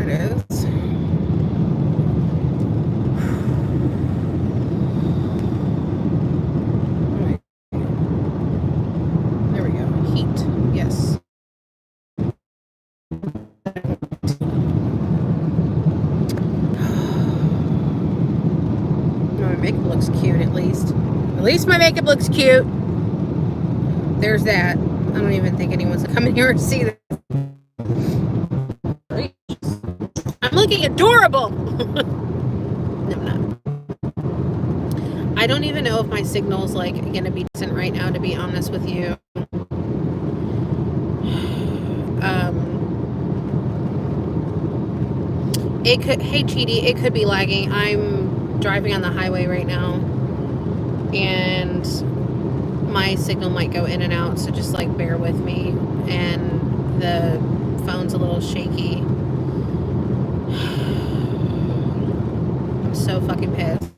it is. There we go. Heat. Yes. My makeup looks cute, at least. At least my makeup looks cute. There's that. I don't even think anyone's coming here to see this. I'm looking adorable. No, I'm not. I don't even know if my signal's like gonna be decent right now, to be honest with you. It could. Hey, Cheaty, it could be lagging. I'm driving on the highway right now, and my signal might go in and out, so just like bear with me. And the phone's a little shaky. I'm so fucking pissed.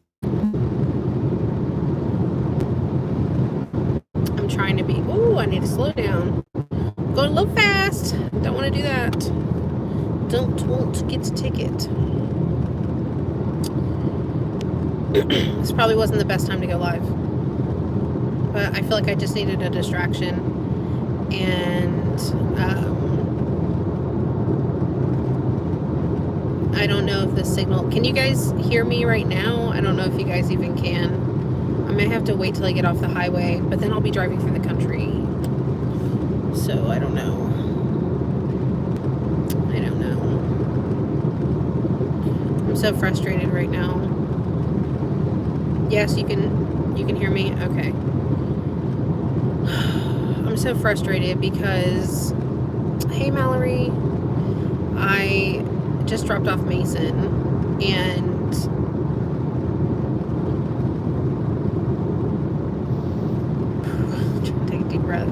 I'm trying to be. Ooh, I need to slow down. I'm going a little fast. Don't want to do that. Don't want to get a ticket. This probably wasn't the best time to go live, but I feel like I just needed a distraction. And I don't know if the signal, can you guys hear me right now? I don't know if you guys even can. I may have to wait till I get off the highway, but then I'll be driving through the country, so I don't know. I'm so frustrated right now. Yes, you can hear me? Okay. I'm so frustrated because, hey Mallory, I just dropped off Mason, and take a deep breath.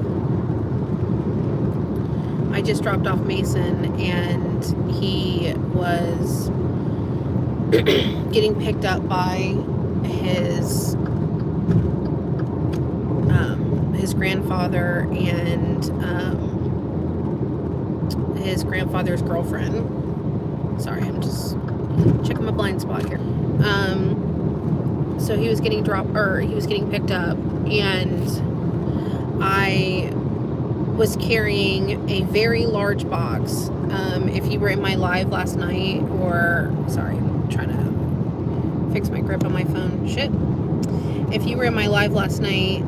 I just dropped off Mason, and he was getting picked up by his grandfather and his grandfather's girlfriend. Sorry, I'm just checking my blind spot here. So he was getting picked up, and I was carrying a very large box. If you were in my live last night, or sorry, I'm trying to fix my grip on my phone. Shit. If you were in my live last night,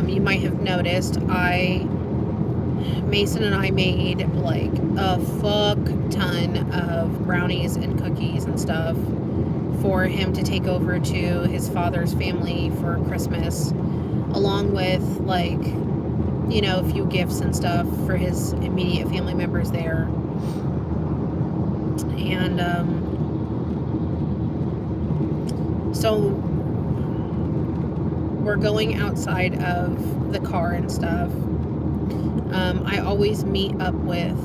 you might have noticed Mason and I made like a fuck ton of brownies and cookies and stuff for him to take over to his father's family for Christmas, along with like, you know, a few gifts and stuff for his immediate family members there. And so we're going outside of the car and stuff. I always meet up with,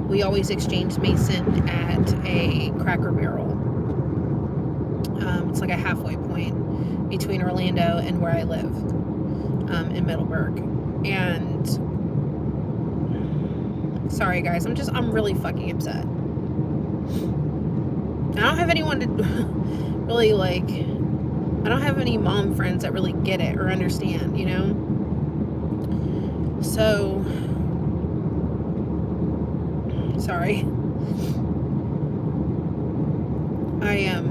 we always exchange Mason at a Cracker Barrel. It's like a halfway point between Orlando and where I live, in Middleburg. And sorry guys, I'm really fucking upset. I don't have anyone to really like, I don't have any mom friends that really get it or understand, you know? So, sorry. I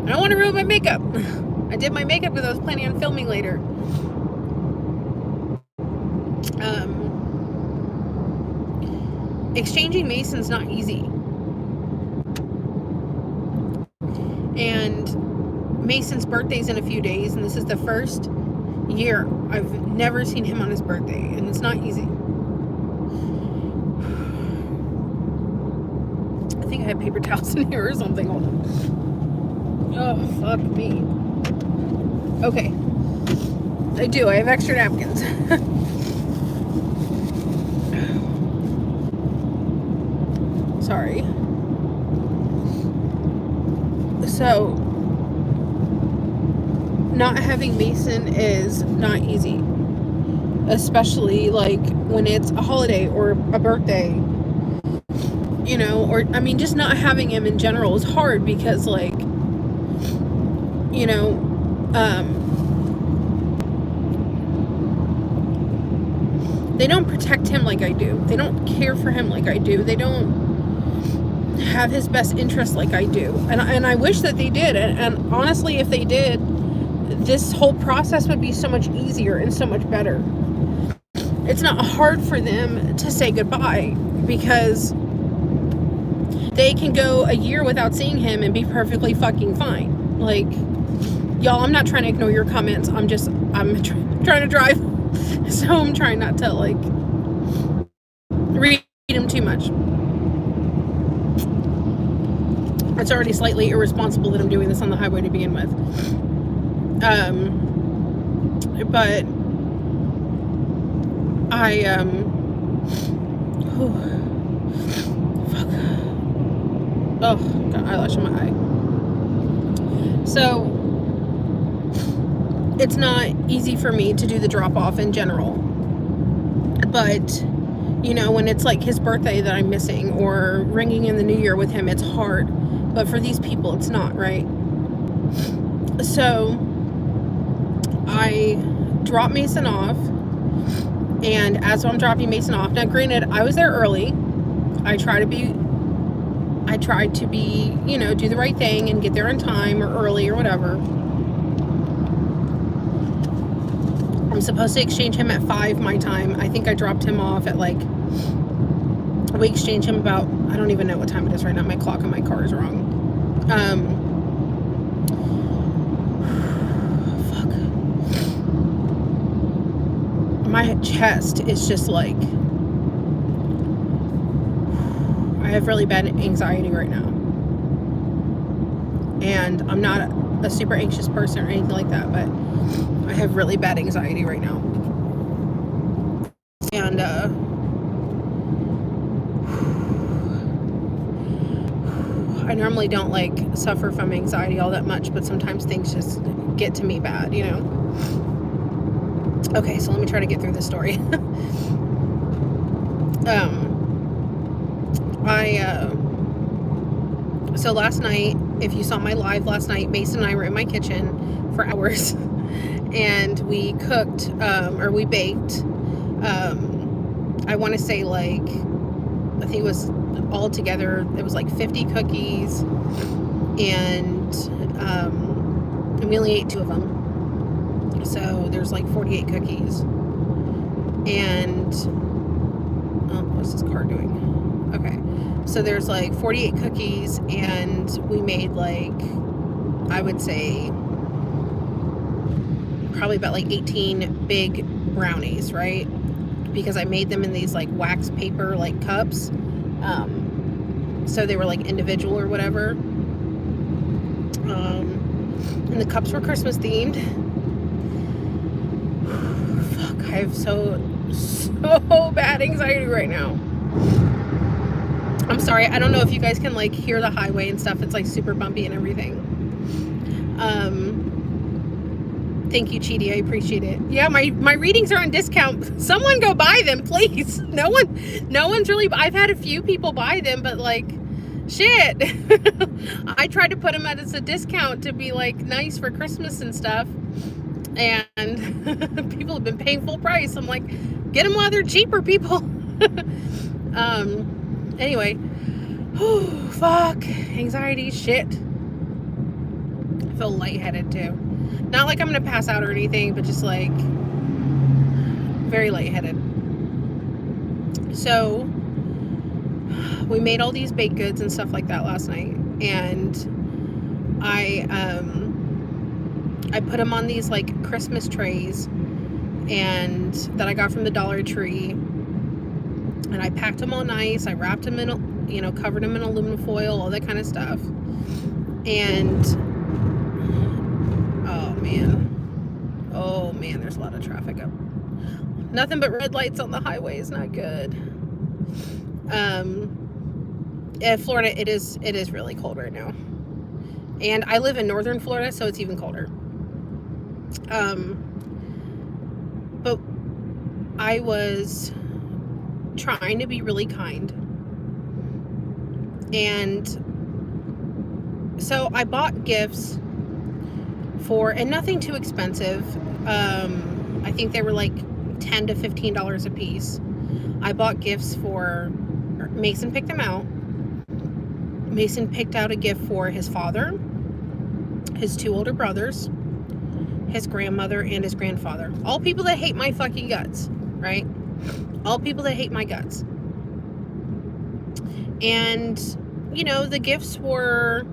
don't want to ruin my makeup. I did my makeup because I was planning on filming later. Exchanging Mason's not easy. And Mason's birthday's in a few days, and this is the first year I've never seen him on his birthday, and it's not easy. I think I have paper towels in here or something. Hold on. Oh, fuck me. Okay. I do. I have extra napkins. Sorry. So, not having Mason is not easy, especially like when it's a holiday or a birthday, you know, or I mean, just not having him in general is hard because, like, you know, they don't protect him like I do. They don't care for him like I do. They don't have his best interest like I do. And I wish that they did. And honestly, if they did, this whole process would be so much easier and so much better. It's not hard for them to say goodbye because they can go a year without seeing him and be perfectly fucking fine. Like, y'all, I'm not trying to ignore your comments. I'm trying to drive. So I'm trying not to, like, read them too much. It's already slightly irresponsible that I'm doing this on the highway to begin with. But fuck. Oh, got eyelash in my eye. So it's not easy for me to do the drop off in general, but you know, when it's like his birthday that I'm missing or ringing in the new year with him, it's hard. But for these people, it's not, right? So I drop Mason off, and as I'm dropping Mason off, now granted, I was there early. I tried to be, you know, do the right thing and get there in time or early or whatever. I'm supposed to exchange him at 5 my time. I think I dropped him off at, like, we exchanged him about, I don't even know what time it is right now. My clock on my car is wrong. Fuck. My chest is just like, I have really bad anxiety right now. And I'm not a super anxious person or anything like that, but I have really bad anxiety right now. And I normally don't, like, suffer from anxiety all that much, but sometimes things just get to me bad, you know? Okay, so let me try to get through this story. So last night, if you saw my live last night, Mason and I were in my kitchen for hours, and we cooked, or we baked, I want to say, like, I think it was all together, it was like 50 cookies, and we only ate 2 of them. So there's like 48 cookies. And, oh, what's this car doing? Okay. So there's like 48 cookies, and we made, like, I would say probably about like 18 big brownies, right? Because I made them in these, like, wax paper, like, cups. So they were, like, individual or whatever. And the cups were Christmas themed. Fuck, I have so bad anxiety right now. I'm sorry, I don't know if you guys can, like, hear the highway and stuff. It's, like, super bumpy and everything. Thank you, Chidi. I appreciate it. Yeah, my readings are on discount. Someone go buy them, please. No one's really, I've had a few people buy them, but, like, shit. I tried to put them as a discount to be, like, nice for Christmas and stuff, and people have been paying full price. I'm like, get them while they're cheaper, people. Anyway, fuck, anxiety, shit. I feel lightheaded too. Not like I'm gonna pass out or anything, but just, like, very lightheaded. So we made all these baked goods and stuff like that last night, and I put them on these, like, Christmas trays, and that I got from the Dollar Tree, and I packed them all nice. I wrapped them in, you know, covered them in aluminum foil, all that kind of stuff. And oh man, there's a lot of traffic up. Nothing but red lights on the highway is not good. In Florida, it is really cold right now, and I live in northern Florida, so it's even colder. But I was trying to be really kind. And so I bought gifts for, and nothing too expensive. I think they were like $10 to $15 a piece. I bought gifts for, Mason picked them out. Mason picked out a gift for his father, his 2 older brothers, his grandmother, and his grandfather. All people that hate my fucking guts, right? All people that hate my guts. And, you know, the gifts were,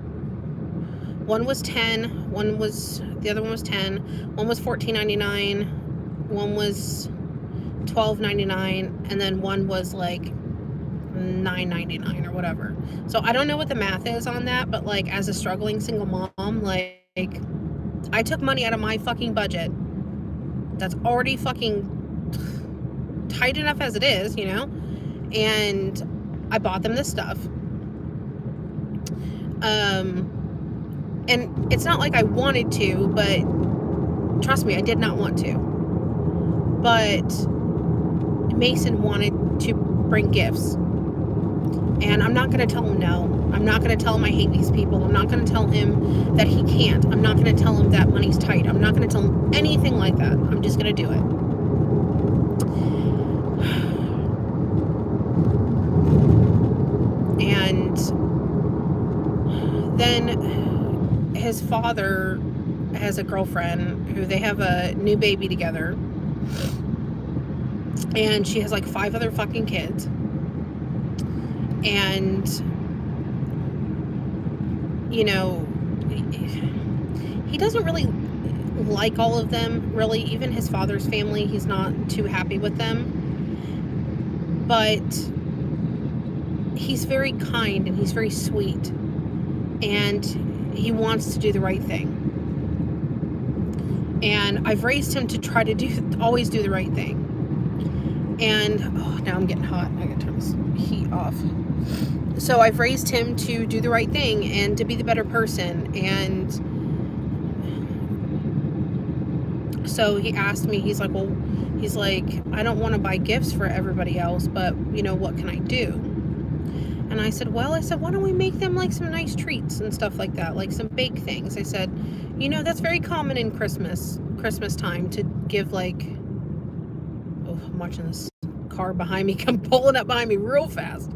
one was 10, the other one was 10, one was $14.99, one was $12.99, and then one was like $9.99 or whatever. So I don't know what the math is on that, but like as a struggling single mom, like I took money out of my fucking budget that's already fucking tight enough as it is, you know, and I bought them this stuff. And it's not like I wanted to, but trust me, I did not want to. But Mason wanted to bring gifts. And I'm not going to tell him no. I'm not going to tell him I hate these people. I'm not going to tell him that he can't. I'm not going to tell him that money's tight. I'm not going to tell him anything like that. I'm just going to do it. And then his father has a girlfriend who they have a new baby together. And she has like 5 other fucking kids. And, you know, he doesn't really like all of them, really. Even his father's family, he's not too happy with them. But he's very kind and he's very sweet. And he wants to do the right thing. And I've raised him to try to always do the right thing. And, oh, now I'm getting hot. I gotta turn this heat off. So I've raised him to do the right thing and to be the better person. And so he asked me, he's like, I don't want to buy gifts for everybody else, but, you know, what can I do? And I said, why don't we make them like some nice treats and stuff like that, like some baked things. I said, you know, that's very common in Christmas time to give like, oh, I'm watching this car behind me come pulling up behind me real fast.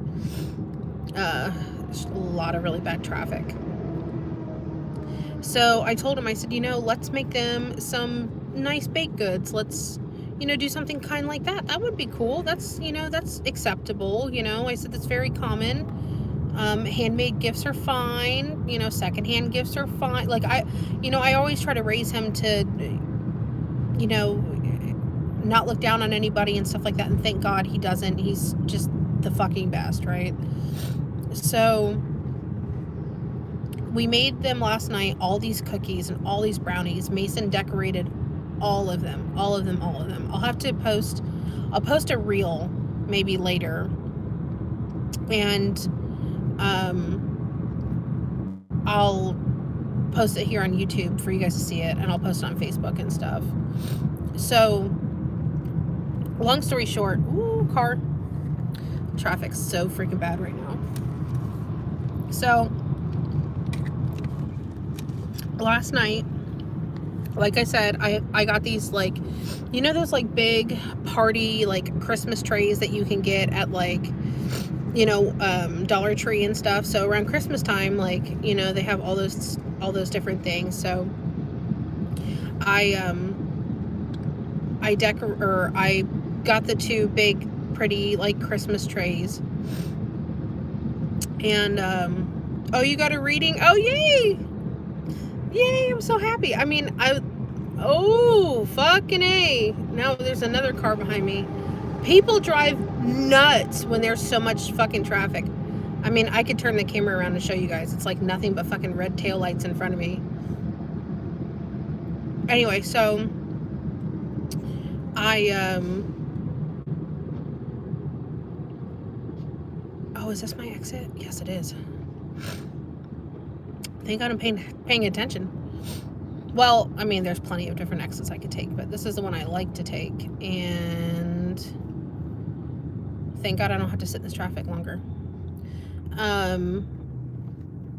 There's a lot of really bad traffic. So I told him, I said, you know, let's make them some nice baked goods. Let's, you know, do something kind like that. That would be cool. That's, you know, that's acceptable. You know, I said, that's very common. Handmade gifts are fine. You know, secondhand gifts are fine. Like I always try to raise him to, you know, not look down on anybody and stuff like that. And thank God he doesn't. He's just the fucking best, right? So we made them last night, all these cookies and all these brownies. Mason decorated all of them. I'll have to post a reel maybe later. And I'll post it here on YouTube for you guys to see it, and I'll post it on Facebook and stuff. So long story short, car traffic's so freaking bad right now. So last night, like I said, I got these, like, you know, those like big party like Christmas trays that you can get at like, you know, Dollar Tree and stuff. So around Christmas time, like, you know, they have all those different things. So I got the 2 big pretty like Christmas trays. And oh, you got a reading? Oh, yay! I'm so happy. I mean, oh, fucking A. Now there's another car behind me. People drive nuts when there's so much fucking traffic. I mean, I could turn the camera around and show you guys. It's like nothing but fucking red tail lights in front of me. Anyway, so oh, is this my exit? Yes, it is. Thank God I'm paying attention. Well, I mean, there's plenty of different exits I could take, but this is the one I like to take. And thank God I don't have to sit in this traffic longer.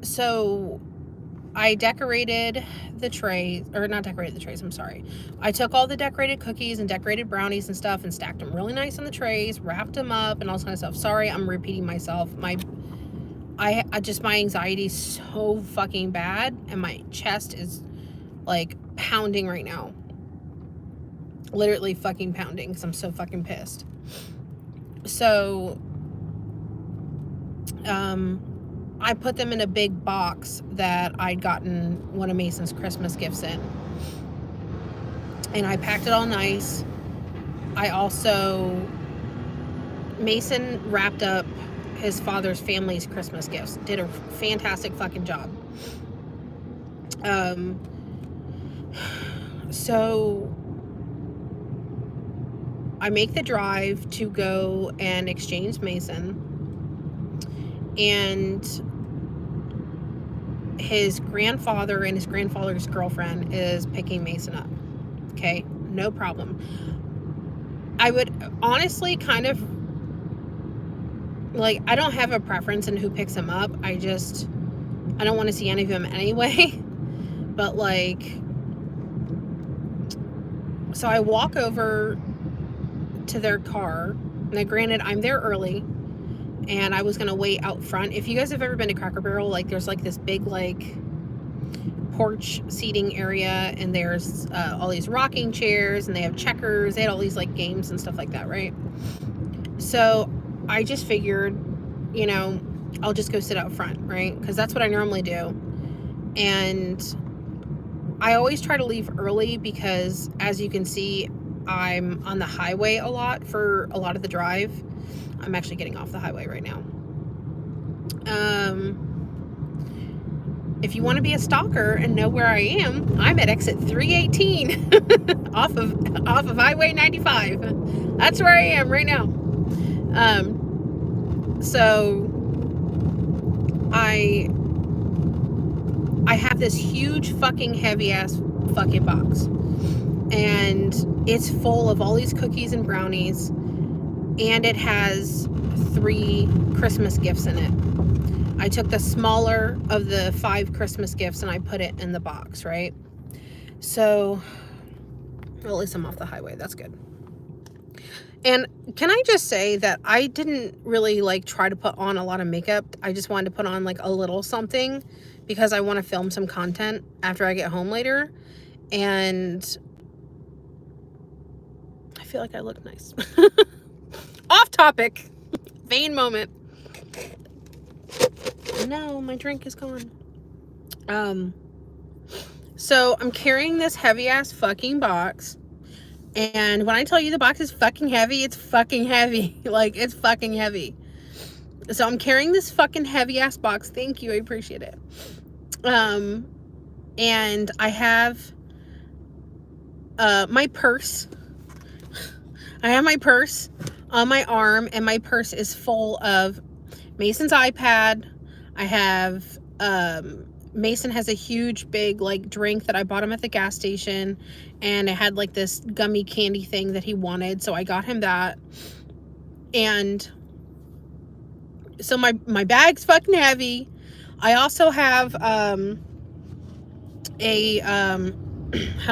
So I decorated the trays, or not decorated the trays, I'm sorry. I took all the decorated cookies and decorated brownies and stuff and stacked them really nice on the trays, wrapped them up and all this kind of stuff. Sorry, I'm repeating myself. My anxiety is so fucking bad and my chest is like pounding right now. Literally fucking pounding because I'm so fucking pissed. So, I put them in a big box that I'd gotten one of Mason's Christmas gifts in. And I packed it all nice. Mason wrapped up his father's family's Christmas gifts. Did a fantastic fucking job. So I make the drive to go and exchange Mason. And his grandfather and his grandfather's girlfriend is picking Mason up. Okay, no problem. I would honestly kind of like, I don't have a preference in who picks him up. I don't want to see any of them anyway. But like, so I walk over to their car. Now granted, I'm there early and I was going to wait out front. If you guys have ever been to Cracker Barrel, like there's like this big like porch seating area and there's all these rocking chairs and they have checkers. They had all these like games and stuff like that, right? So I just figured, you know, I'll just go sit out front, right? Because that's what I normally do. And I always try to leave early because, as you can see, I'm on the highway a lot for a lot of the drive. I'm actually getting off the highway right now. If you want to be a stalker and know where I am, I'm at exit 318 off of Highway 95. That's where I am right now. So I have this huge fucking heavy ass fucking box, and it's full of all these cookies and brownies, and it has 3 Christmas gifts in it. I took the smaller of the 5 Christmas gifts and I put it in the box, right? So, well, at least I'm off the highway. That's good. And can I just say that I didn't really like try to put on a lot of makeup. I just wanted to put on like a little something because I want to film some content after I get home later. And I feel like I look nice. Off topic. Vain moment. No, my drink is gone. So I'm carrying this heavy ass fucking box. And when I tell you the box is fucking heavy, it's fucking heavy. Like, it's fucking heavy. So I'm carrying this fucking heavy ass box. Thank you. I appreciate it. And I have my purse. I have my purse on my arm, and my purse is full of Mason's iPad. I have, Mason has a huge big like drink that I bought him at the gas station, and it had like this gummy candy thing that he wanted, so I got him that. And so my bag's fucking heavy. I also have how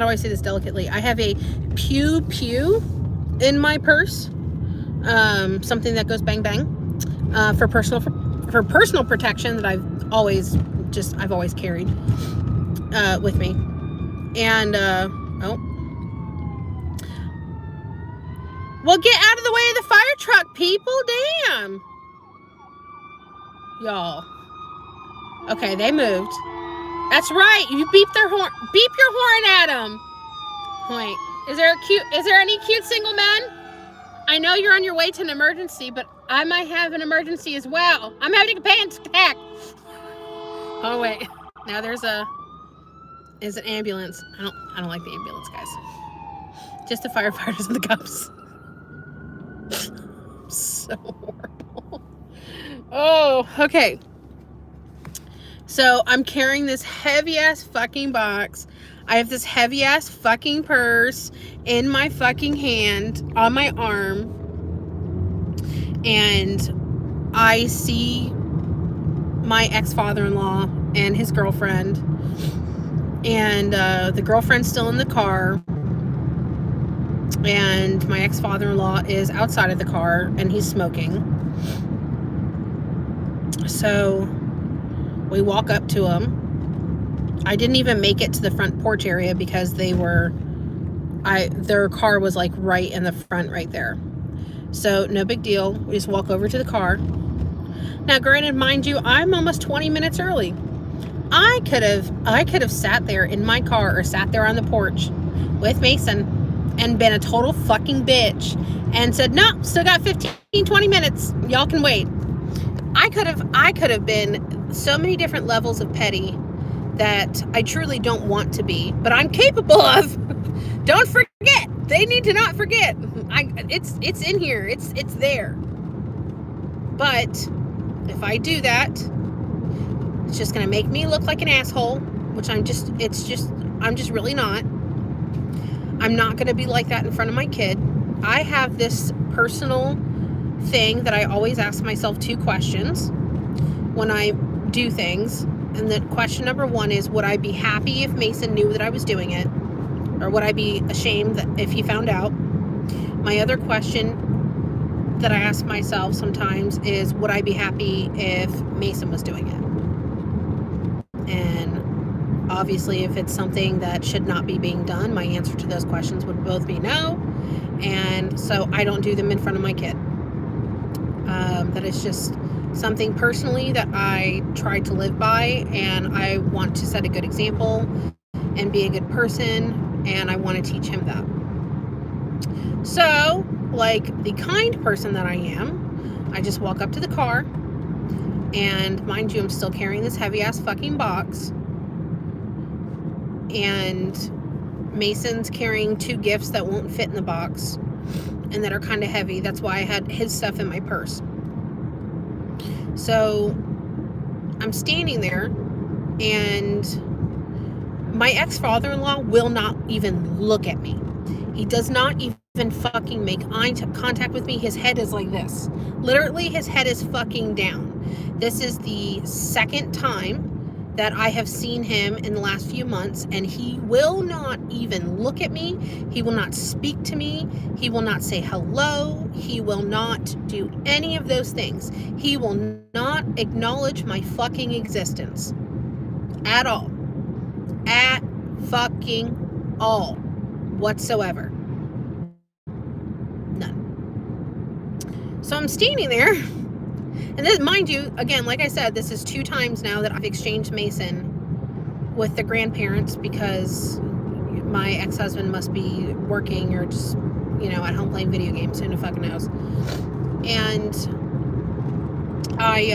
do I say this delicately? I have a pew pew in my purse, something that goes bang bang, for personal protection that I've always carried with me. And well, get out of the way of the fire truck, people. Damn, y'all. Okay, they moved. That's right. You beep your horn at them. Wait, is there any cute single men? I know you're on your way to an emergency, but I might have an emergency as well. I'm having a panic attack. Oh wait, now there's an ambulance. I don't like the ambulance, guys. Just the firefighters and the cops. So horrible. Oh, okay. So I'm carrying this heavy ass fucking box. I have this heavy ass fucking purse in my fucking hand, on my arm, and I see my ex-father-in-law and his girlfriend, and the girlfriend's still in the car, and my ex-father-in-law is outside of the car and he's smoking. So we walk up to him. I didn't even make it to the front porch area because their car was like right in the front right there. So no big deal. We just walk over to the car. Now, granted, mind you, I'm almost 20 minutes early. I could have sat there in my car or sat there on the porch with Mason and been a total fucking bitch and said, no, still got 15-20 minutes, y'all can wait. I could have been so many different levels of petty that I truly don't want to be, but I'm capable of. Don't forget, they need to not forget. It's in here, it's there. But if I do that, it's just gonna make me look like an asshole, which I'm just really not. I'm not going to be like that in front of my kid. I have this personal thing that I always ask myself 2 questions when I do things. And the question number 1 is, would I be happy if Mason knew that I was doing it? Or would I be ashamed that if he found out? My other question that I ask myself sometimes is, would I be happy if Mason was doing it? And obviously, if it's something that should not be being done, my answer to those questions would both be no. And so I don't do them in front of my kid. That is just something personally that I try to live by, and I want to set a good example and be a good person, and I want to teach him that. So, like the kind person that I am, I just walk up to the car, and mind you, I'm still carrying this heavy ass fucking box. And Mason's carrying 2 gifts that won't fit in the box and that are kind of heavy. That's why I had his stuff in my purse. So I'm standing there, and my ex-father-in-law will not even look at me. He does not even fucking make eye contact with me. His head is like this. Literally, his head is fucking down. This is the 2nd time that I have seen him in the last few months, and he will not even look at me. He will not speak to me. He will not say hello. He will not do any of those things. He will not acknowledge my fucking existence at all. At fucking all. Whatsoever. None. So I'm standing there. And then, mind you, again, like I said, this is 2 times now that I've exchanged Mason with the grandparents because my ex-husband must be working or just, at home playing video games. Who fucking knows? And I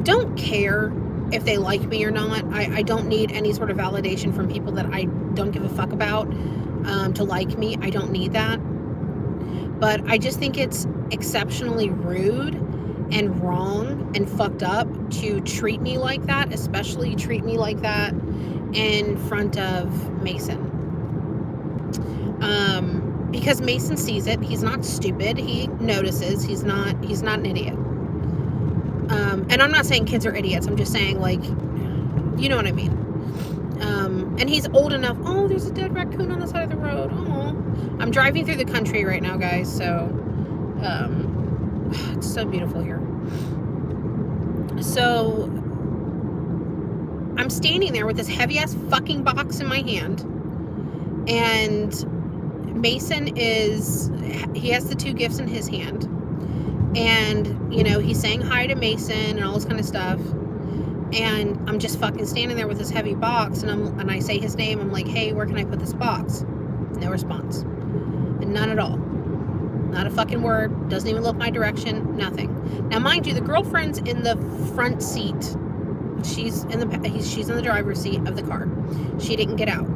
don't care if they like me or not. I don't need any sort of validation from people that I don't give a fuck about to like me. I don't need that. But I just think it's exceptionally rude and wrong and fucked up to treat me like that, especially treat me like that in front of Mason. Because Mason sees it. He's not stupid. He notices. He's not an idiot. And I'm not saying kids are idiots. I'm just saying, like, you know what I mean. And he's old enough. Oh, there's a dead raccoon on the side of the road. Oh, I'm driving through the country right now, guys. So, it's so beautiful here. So, I'm standing there with this heavy ass fucking box in my hand, and Mason he has the 2 gifts in his hand, and he's saying hi to Mason and all this kind of stuff. And I'm just fucking standing there with this heavy box, and I say his name. I'm like, hey, where can I put this box? No response. And none at all. Not a fucking word. Doesn't even look my direction. Nothing. Now, mind you, the girlfriend's in the front seat. She's in the driver's seat of the car. She didn't get out.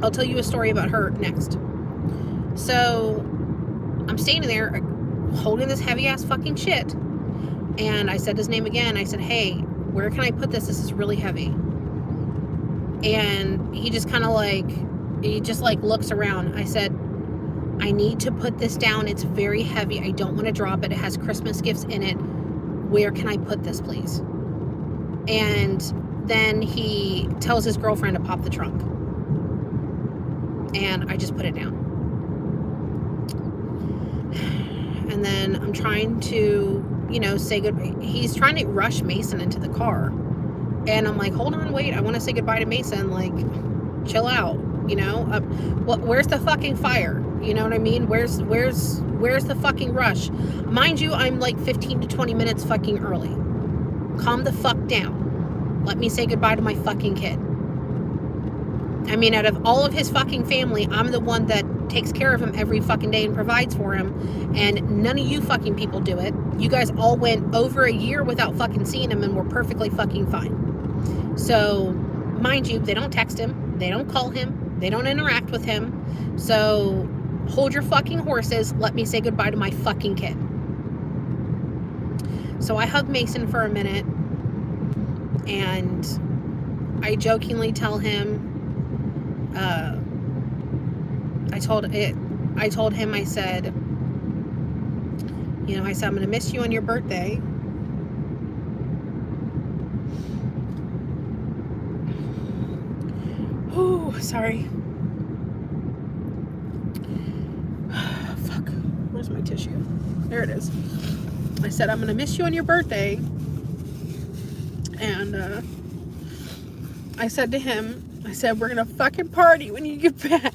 I'll tell you a story about her next. So I'm standing there holding this heavy ass fucking shit. And I said his name again. I said, hey, where can I put this? This is really heavy. And he just kind of like, he just like looks around. I said, I need to put this down. It's very heavy. I don't want to drop it. It has Christmas gifts in it. Where can I put this, please? And then he tells his girlfriend to pop the trunk. And I just put it down. And then I'm trying to, you know, say goodbye. He's trying to rush Mason into the car. And I'm like, hold on, wait. I want to say goodbye to Mason. Like, chill out, you know? Where's the fucking fire? You know what I mean? Where's the fucking rush? Mind you, I'm like 15 to 20 minutes fucking early. Calm the fuck down. Let me say goodbye to my fucking kid. I mean, out of all of his fucking family, I'm the one that takes care of him every fucking day and provides for him. And none of you fucking people do it. You guys all went over a year without fucking seeing him and were perfectly fucking fine. So, mind you, they don't text him. They don't call him. They don't interact with him. So, hold your fucking horses. Let me say goodbye to my fucking kid. So I hug Mason for a minute. And I jokingly tell him, I told him, I said, you know, I said, I'm going to miss you on your birthday. Oh, sorry. Fuck. Where's my tissue? There it is. I said, I'm going to miss you on your birthday. And, I said to him, I said, we're going to fucking party when you get back.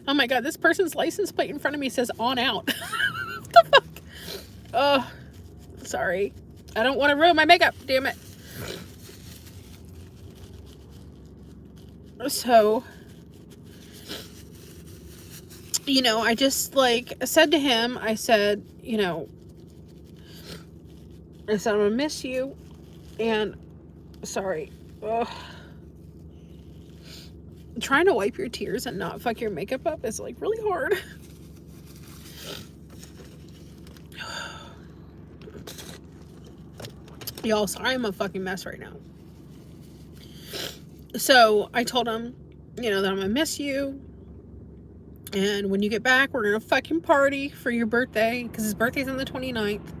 Oh my God, this person's license plate in front of me says on out. What the fuck? Oh, sorry. I don't want to ruin my makeup, damn it. So, you know, I just like said to him, I said, you know, I said, I'm going to miss you. And, sorry. Ugh. Trying to wipe your tears and not fuck your makeup up is like really hard. Y'all, sorry, I'm a fucking mess right now. So I told him, you know, that I'm gonna miss you. And when you get back, we're gonna fucking party for your birthday. Because his birthday's on the 29th.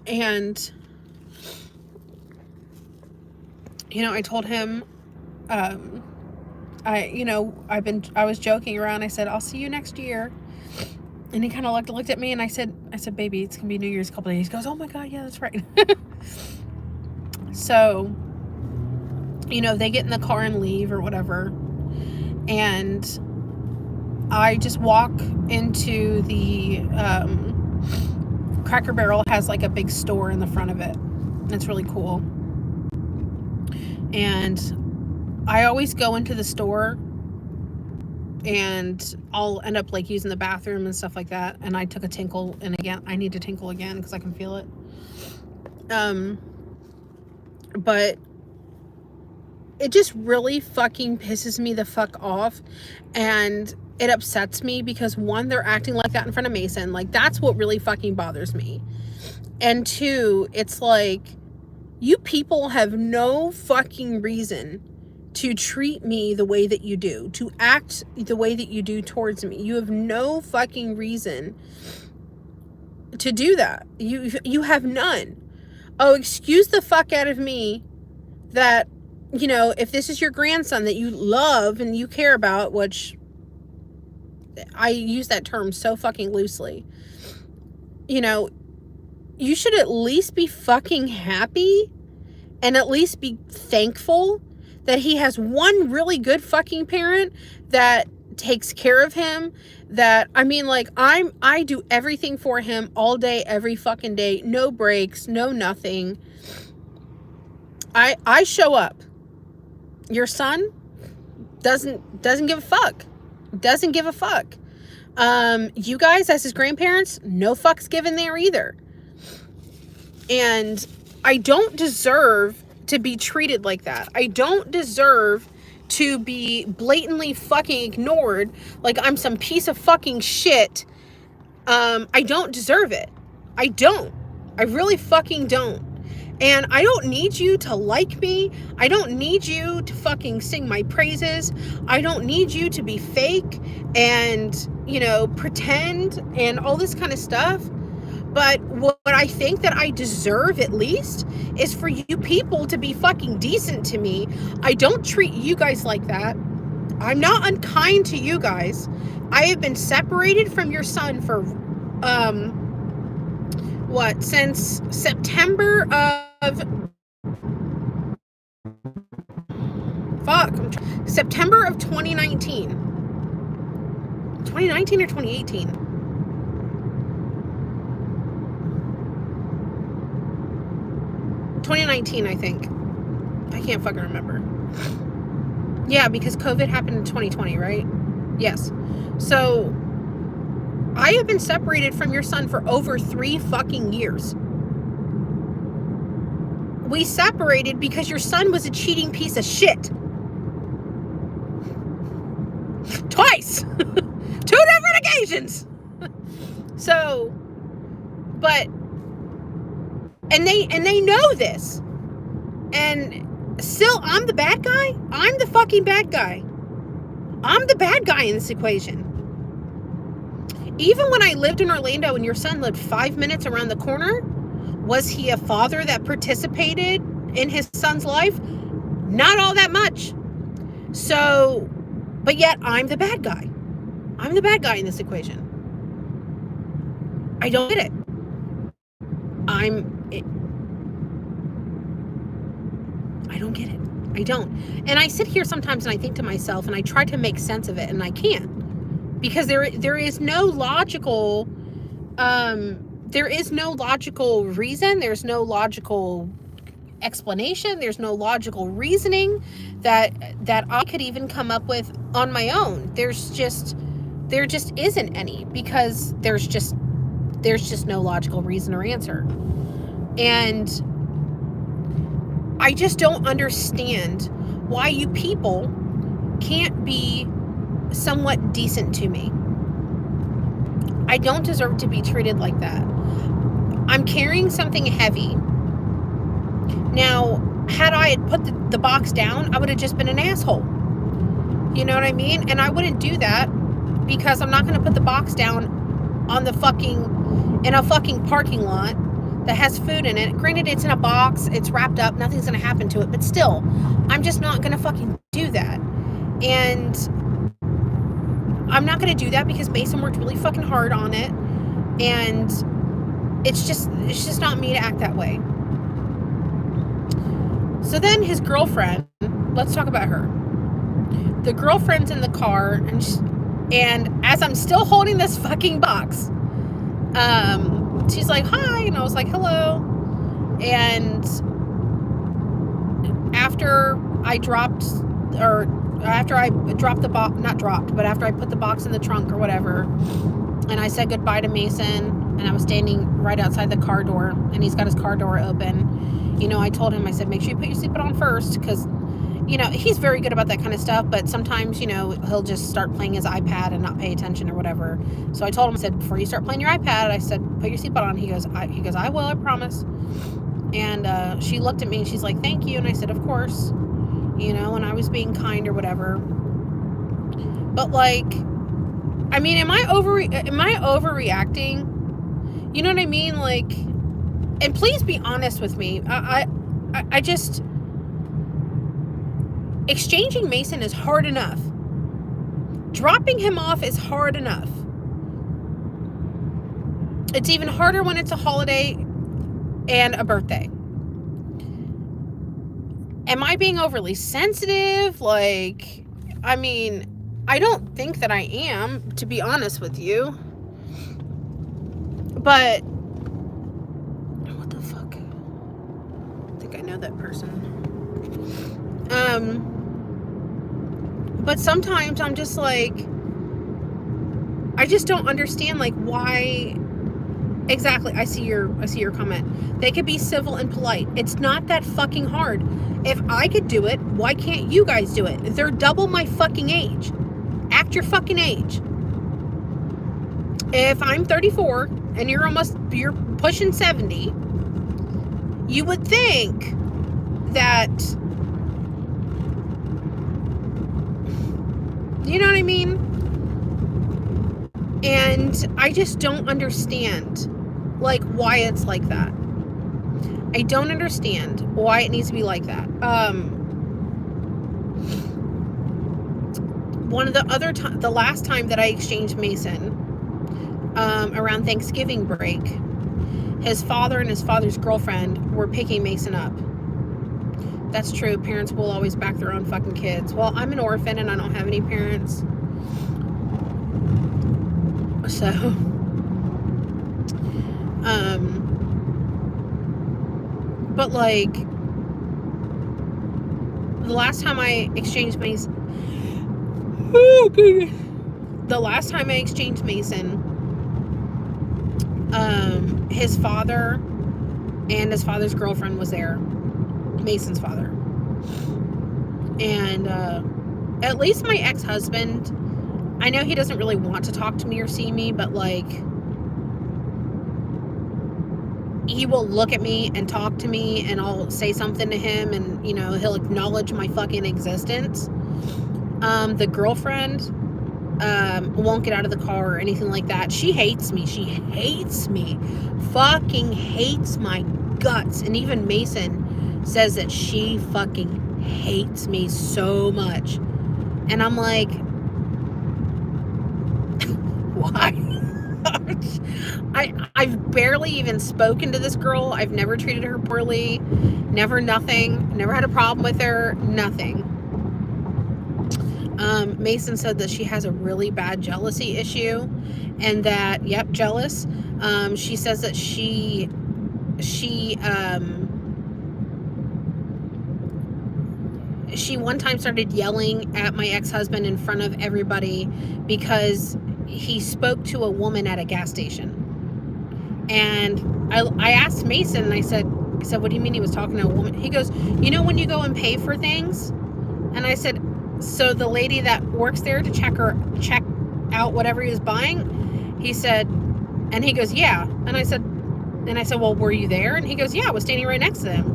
And you know, I told him, I was joking around. I said, I'll see you next year. And he kind of looked at me and I said, baby, it's going to be New Year's a couple of days. He goes, oh my God, yeah, that's right. So, you know, they get in the car and leave or whatever. And I just walk into the, Cracker Barrel has like a big store in the front of it. It's really cool. And I always go into the store and I'll end up like using the bathroom and stuff like that. And I took a tinkle, and again, I need to tinkle again because I can feel it. But it just really fucking pisses me the fuck off. And it upsets me because one, they're acting like that in front of Mason. Like, that's what really fucking bothers me. And two, it's like, you people have no fucking reason to treat me the way that you do, to act the way that you do towards me. You have no fucking reason to do that. You have none. Oh, excuse the fuck out of me that, you know, if this is your grandson that you love and you care about, which I use that term so fucking loosely, you know, you should at least be fucking happy and at least be thankful that he has one really good fucking parent that takes care of him. That, I mean, like, I do everything for him all day, every fucking day. No breaks, no nothing. I show up. Your son doesn't give a fuck. Doesn't give a fuck. You guys, as his grandparents, no fucks given there either. And I don't deserve to be treated like that. I don't deserve to be blatantly fucking ignored like I'm some piece of fucking shit. I don't deserve it. I don't. I really fucking don't. And I don't need you to like me. I don't need you to fucking sing my praises. I don't need you to be fake and, you know, pretend and all this kind of stuff. But what I think that I deserve at least is for you people to be fucking decent to me. I don't treat you guys like that. I'm not unkind to you guys. I have been separated from your son for, since September September of 2019. 2019 or 2018? 2019, I think. I can't fucking remember. Yeah, because COVID happened in 2020, right? Yes. So, I have been separated from your son for over 3 fucking years. We separated because your son was a cheating piece of shit. Twice! 2 different occasions! So, but, and they know this. And still, I'm the bad guy? I'm the fucking bad guy. I'm the bad guy in this equation. Even when I lived in Orlando and your son lived 5 minutes around the corner, was he a father that participated in his son's life? Not all that much. So, but yet I'm the bad guy. I'm the bad guy in this equation. I don't get it. I don't get it. I don't. And I sit here sometimes and I think to myself and I try to make sense of it and I can't. Because there is no logical reason, there's no logical explanation, there's no logical reasoning that I could even come up with on my own. There just isn't any, because there's just no logical reason or answer. And I just don't understand why you people can't be somewhat decent to me. I don't deserve to be treated like that. I'm carrying something heavy. Now, had I had put the box down, I would have just been an asshole. You know what I mean? And I wouldn't do that because I'm not going to put the box down on in a fucking parking lot that has food in it. Granted, it's in a box, it's wrapped up, nothing's going to happen to it, but still, I'm just not going to fucking do that. And I'm not going to do that because Mason worked really fucking hard on it, and it's just not me to act that way. So then his girlfriend, let's talk about her. The girlfriend's in the car, and as I'm still holding this fucking box, she's like, hi, and I was like, hello. And after I put the box in the trunk or whatever, and I said goodbye to Mason, and I was standing right outside the car door, and he's got his car door open. You know, I told him, I said, make sure you put your seatbelt on first, because, you know, he's very good about that kind of stuff, but sometimes, you know, he'll just start playing his iPad and not pay attention or whatever. So I told him, I said, before you start playing your iPad, I said, put your seatbelt on. He goes, I will, I promise. And she looked at me and she's like, thank you. And I said, of course, you know, and I was being kind or whatever. But like, I mean, am I overreacting? You know what I mean? Like, and please be honest with me. I just, exchanging Mason is hard enough. Dropping him off is hard enough. It's even harder when it's a holiday and a birthday. Am I being overly sensitive? Like, I mean, I don't think that I am, to be honest with you. But, what the fuck? I think I know that person. But sometimes I'm just like, I just don't understand, like, why Exactly. I see your comment. They could be civil and polite. It's not that fucking hard. If I could do it, why can't you guys do it? They're double my fucking age. Act your fucking age. If I'm 34 and you're pushing 70, you would think that, you know what I mean? And I just don't understand, like, why it's like that. I don't understand why it needs to be like that. The last time that I exchanged Mason, around Thanksgiving break, his father and his father's girlfriend were picking Mason up. That's true. Parents will always back their own fucking kids. Well, I'm an orphan and I don't have any parents. So, but like, the last time I exchanged Mason, his father and his father's girlfriend was there, Mason's father. And at least my ex-husband, I know he doesn't really want to talk to me or see me, but like, he will look at me and talk to me, and I'll say something to him, and you know, he'll acknowledge my fucking existence. The girlfriend won't get out of the car or anything like that. She hates me. She hates me. Fucking hates my guts. And even Mason says that she fucking hates me so much. And I'm like, why? I've barely even spoken to this girl. I've never treated her poorly. Never nothing. Never had a problem with her. Nothing. Mason said that she has a really bad jealousy issue, and that, yep, jealous. She says that she one time started yelling at my ex-husband in front of everybody because he spoke to a woman at a gas station. And I asked Mason, and I said, what do you mean he was talking to a woman? He goes, you know when you go and pay for things? And I said, so the lady that works there to check out whatever he was buying? He said, and he goes, yeah. And I said, well, were you there? And he goes, yeah, I was standing right next to him.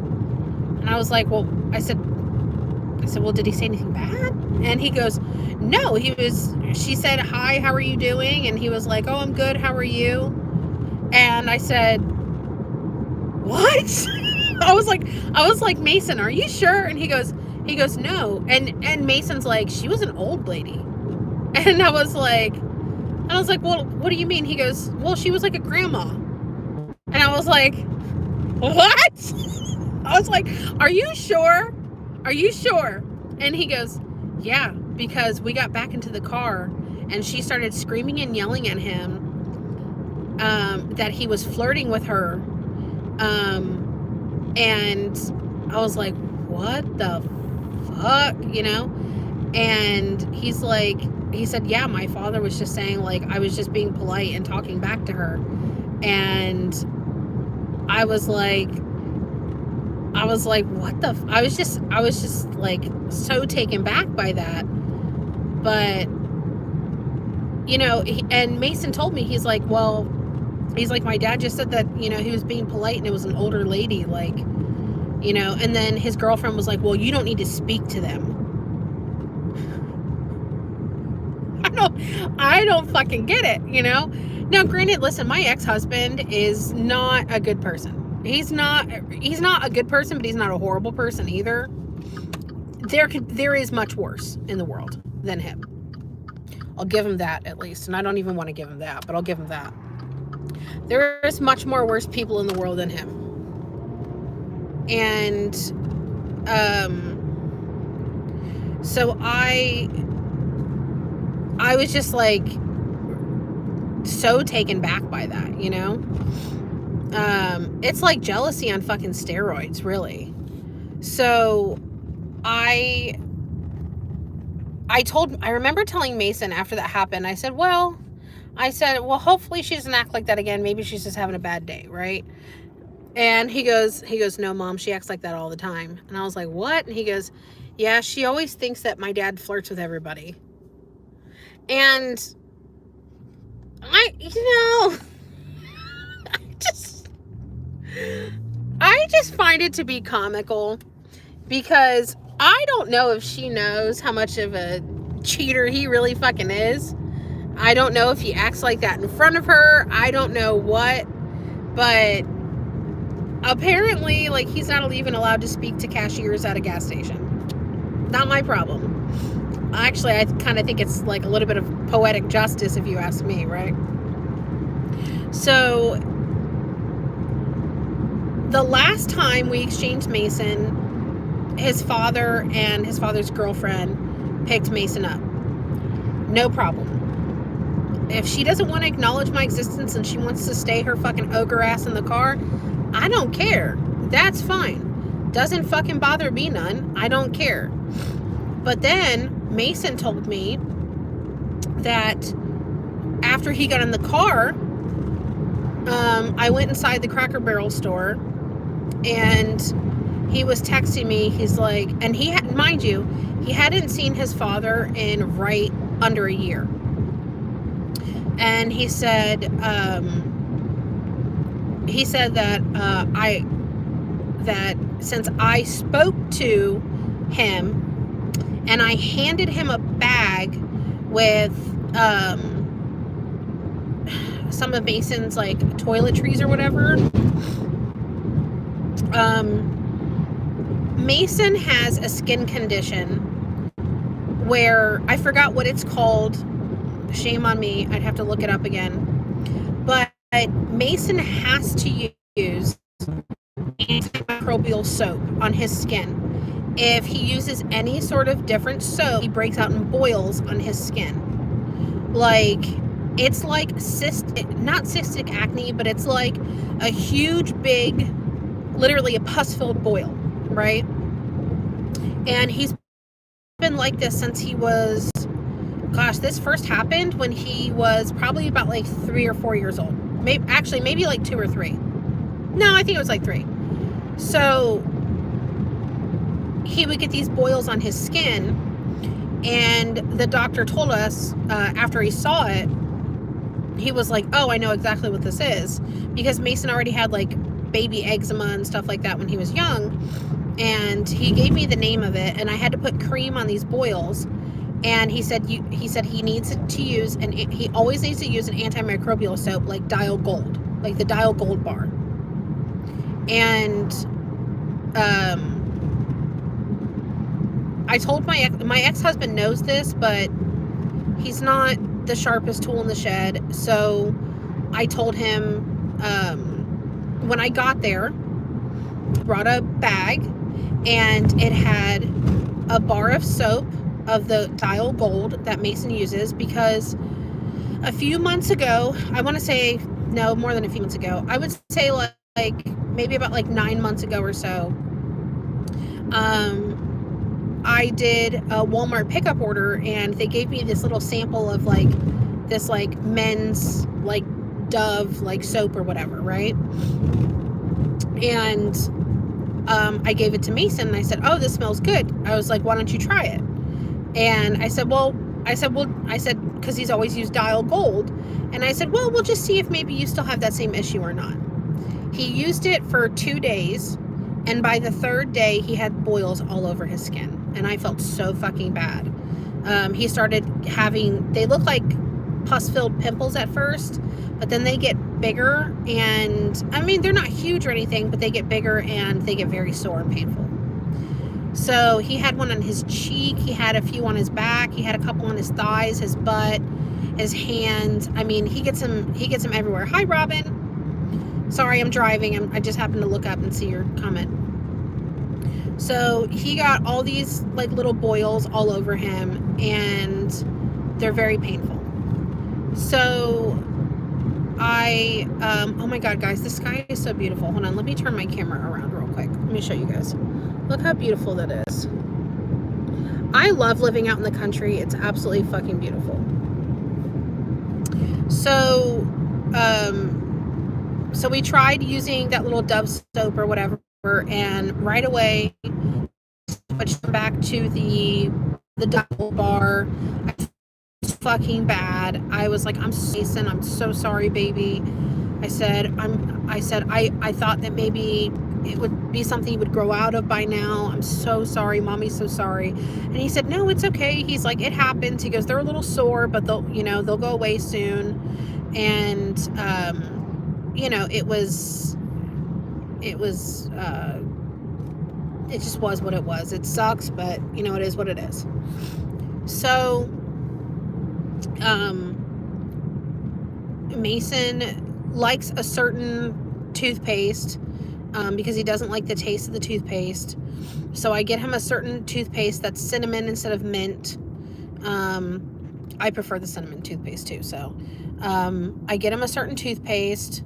And I was like, well, I said, well, did he say anything bad? And he goes, no, she said, hi, how are you doing? And he was like, oh, I'm good, how are you? And I said, what? I was like, Mason, are you sure? And he goes, no. And Mason's like, she was an old lady. And I was like, well, what do you mean? He goes, well, she was like a grandma. And I was like, what? I was like, are you sure? Are you sure? And he goes, yeah, because we got back into the car and she started screaming and yelling at him that he was flirting with her. And I was like, what the fuck, you know? And he said, yeah, my father was just saying, like, I was just being polite and talking back to her. And I was like, what the I was just like so taken back by that. But you know, and Mason told me, he's like, my dad just said that, you know, he was being polite and it was an older lady, like, you know. And then his girlfriend was like, well, you don't need to speak to them. I don't fucking get it, you know. Now, granted, listen, my ex-husband is not a good person. He's not a good person, but he's not a horrible person either. There is much worse in the world than him. I'll give him that, at least. And I don't even want to give him that, but I'll give him that. There is much more worse people in the world than him. And so I was just like so taken back by that, you know. It's like jealousy on fucking steroids, really. So I remember telling Mason after that happened, I said, well, I said, well, hopefully she doesn't act like that again. Maybe she's just having a bad day, right? And he goes, no, Mom, she acts like that all the time. And I was like, what? And he goes, yeah, she always thinks that my dad flirts with everybody. And I just find it to be comical, because I don't know if she knows how much of a cheater he really fucking is. I don't know if he acts like that in front of her. I don't know what, but apparently, like, he's not even allowed to speak to cashiers at a gas station. Not my problem. Actually, I kind of think it's like a little bit of poetic justice, if you ask me, right? So, the last time we exchanged Mason, his father and his father's girlfriend picked Mason up. No problem. If she doesn't want to acknowledge my existence and she wants to stay her fucking ogre ass in the car, I don't care. That's fine. Doesn't fucking bother me none. I don't care. But then Mason told me that after he got in the car, I went inside the Cracker Barrel store, and he was texting me. He's like, and he had, mind you, he hadn't seen his father in right under a year. And he said that since I spoke to him and I handed him a bag with some of Mason's like toiletries or whatever, Mason has a skin condition where I forgot what it's called. Shame on me. I'd have to look it up again. But Mason has to use antimicrobial soap on his skin. If he uses any sort of different soap, he breaks out in boils on his skin. Like, it's like not cystic acne, but it's like a huge, big, literally a pus-filled boil, right? And he's been like this since he was, gosh, this first happened when he was probably about like 3 or 4 years old. Maybe like 2 or 3. No, I think it was like 3. So he would get these boils on his skin, and the doctor told us after he saw it, he was like, oh, I know exactly what this is, because Mason already had like baby eczema and stuff like that when he was young, and he gave me the name of it, and I had to put cream on these boils. And he said he needs to use, and he always needs to use an antimicrobial soap like Dial Gold, like the Dial Gold bar. And I told my ex-husband knows this, but he's not the sharpest tool in the shed. So I told him when I got there, brought a bag, and it had a bar of soap of the Dial Gold that Mason uses, because a few months ago, I want to say, no, more than a few months ago, I would say like maybe about like 9 months ago or so, I did a Walmart pickup order, and they gave me this little sample of like this like men's like Dove like soap or whatever, right? And I gave it to Mason, and I said, oh, this smells good. I was like, why don't you try it? And I said, because he's always used Dial Gold. And I said, well, we'll just see if maybe you still have that same issue or not. He used it for 2 days. And by the 3rd day, he had boils all over his skin. And I felt so fucking bad. He started having, they look like pus-filled pimples at first, but then they get bigger. And I mean, they're not huge or anything, but they get bigger and they get very sore and painful. So he had one on his cheek, he had a few on his back, he had a couple on his thighs, his butt, his hands. I mean, he gets them everywhere. Hi, Robin. Sorry, I'm driving. I just happened to look up and see your comment. So he got all these like little boils all over him, and they're very painful. So oh my God, guys, the sky is so beautiful. Hold on, let me turn my camera around real quick. Let me show you guys. Look how beautiful that is. I love living out in the country. It's absolutely fucking beautiful. So, so we tried using that little Dove soap or whatever, and right away switched back to the double bar. It's fucking bad. I was like, I'm Jason, I'm so sorry, baby. I said I thought that maybe it would be something he would grow out of by now. I'm so sorry, mommy's so sorry. And he said, no, it's okay. He's like, it happens. He goes, they're a little sore, but they'll go away soon. And it just was what it was. It sucks, but it is what it is. So Mason likes a certain toothpaste because he doesn't like the taste of the toothpaste. So I get him a certain toothpaste that's cinnamon instead of mint. I prefer the cinnamon toothpaste too. So I get him a certain toothpaste.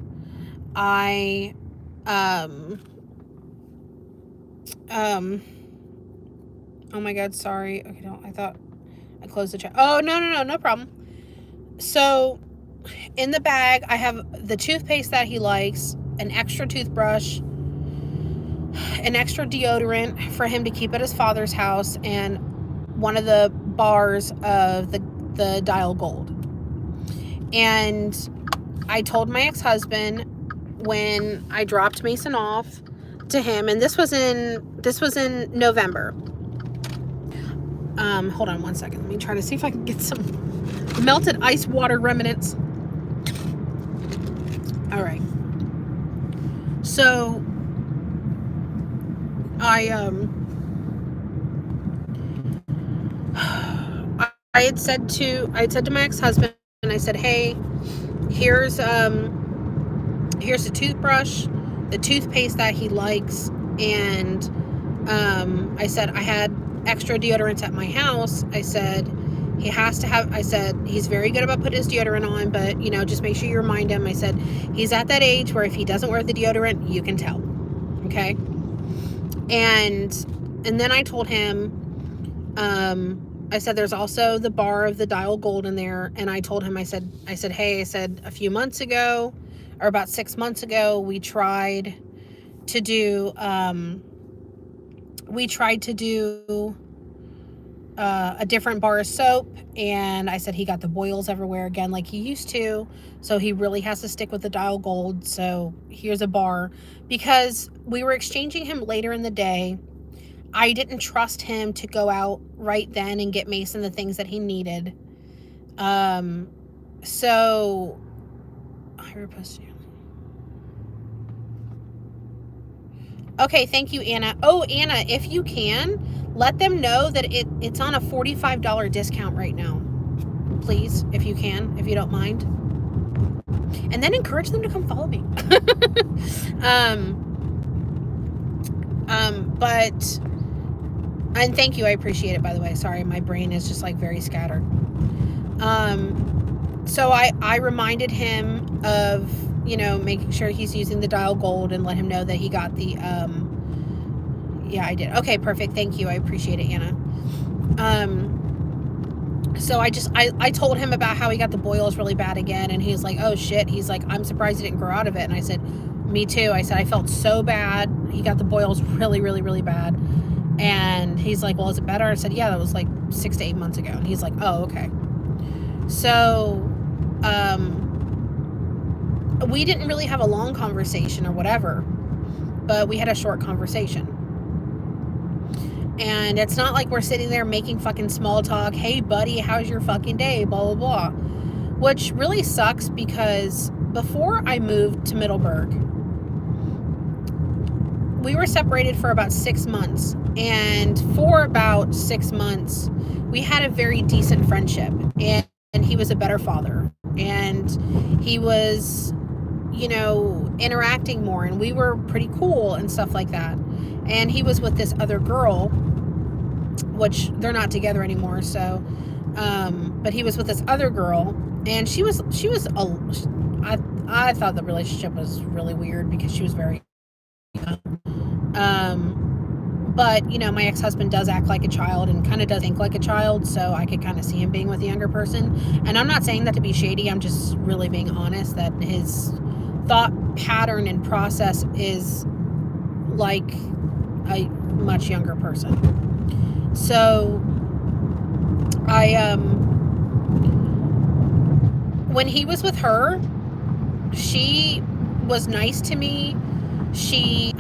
Oh my God, sorry. Okay, no, I thought I closed the chat. Oh, no problem. So in the bag, I have the toothpaste that he likes, an extra toothbrush, an extra deodorant for him to keep at his father's house, and one of the bars of the Dial Gold. And I told my ex-husband when I dropped Mason off to him, and this was in November. Hold on one second. Let me try to see if I can get some melted ice water remnants. All right. So I had said to my ex-husband, and I said, hey, here's the toothbrush, the toothpaste that he likes, and I said I had extra deodorants at my house. I said he has to have, I said he's very good about putting his deodorant on, but just make sure you remind him. I said he's at that age where if he doesn't wear the deodorant, you can tell. Okay. And then I told him, I said there's also the bar of the Dial Gold in there, and I told him, I said hey, I said a few months ago, or about 6 months ago, we tried to do a different bar of soap, and I said he got the boils everywhere again like he used to, so he really has to stick with the Dial Gold. So here's a bar, because we were exchanging him later in the day. I didn't trust him to go out right then and get Mason the things that he needed. So I reposted you. Okay, thank you, Anna. Oh, Anna, if you can, let them know that it's on a $45 discount right now. Please, if you can, if you don't mind. And then encourage them to come follow me. And thank you, I appreciate it, by the way. Sorry, my brain is just like very scattered. So I reminded him of, making sure he's using the Dial Gold, and let him know that he got the, yeah, I did. Okay, perfect. Thank you. I appreciate it, Anna. So I told him about how he got the boils really bad again, and he's like, oh shit. He's like, I'm surprised he didn't grow out of it. And I said, me too. I said, I felt so bad. He got the boils really, really, really bad. And he's like, well, is it better? I said, yeah, that was like 6 to 8 months ago. And he's like, oh, okay. So, we didn't really have a long conversation or whatever, but we had a short conversation. And it's not like we're sitting there making fucking small talk. Hey, buddy, how's your fucking day? Blah, blah, blah. Which really sucks, because before I moved to Middleburg, we were separated for about 6 months. And for about 6 months, we had a very decent friendship. And he was a better father. And he was, interacting more. And we were pretty cool and stuff like that. And he was with this other girl, which they're not together anymore. So, but he was with this other girl. And I thought the relationship was really weird, because she was very young. But, you know, my ex-husband does act like a child and kind of does think like a child, so I could kind of see him being with a younger person. And I'm not saying that to be shady, I'm just really being honest that his thought pattern and process is like a much younger person. So when he was with her, she was nice to me. She,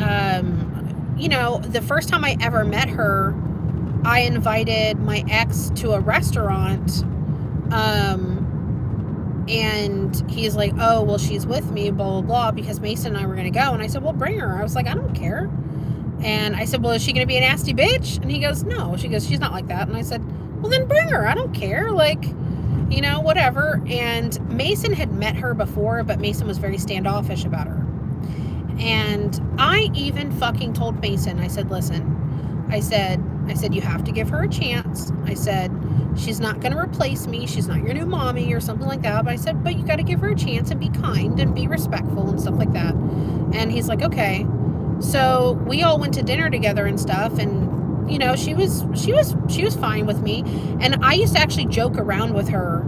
you know, the first time I ever met her, I invited my ex to a restaurant, and he's like, oh, well, she's with me, blah, blah, blah, because Mason and I were going to go. And I said, well, bring her. I was like, I don't care. And I said, well, is she going to be a nasty bitch? And he goes, no. She goes, she's not like that. And I said, well, then bring her. I don't care. Like, you know, whatever. And Mason had met her before, but Mason was very standoffish about her. And I even fucking told Mason, I said, listen, I said, you have to give her a chance. I said, she's not going to replace me. She's not your new mommy or something like that. But I said, but you got to give her a chance and be kind and be respectful and stuff like that. And he's like, okay. So we all went to dinner together and stuff. And, you know, she was fine with me. And I used to actually joke around with her.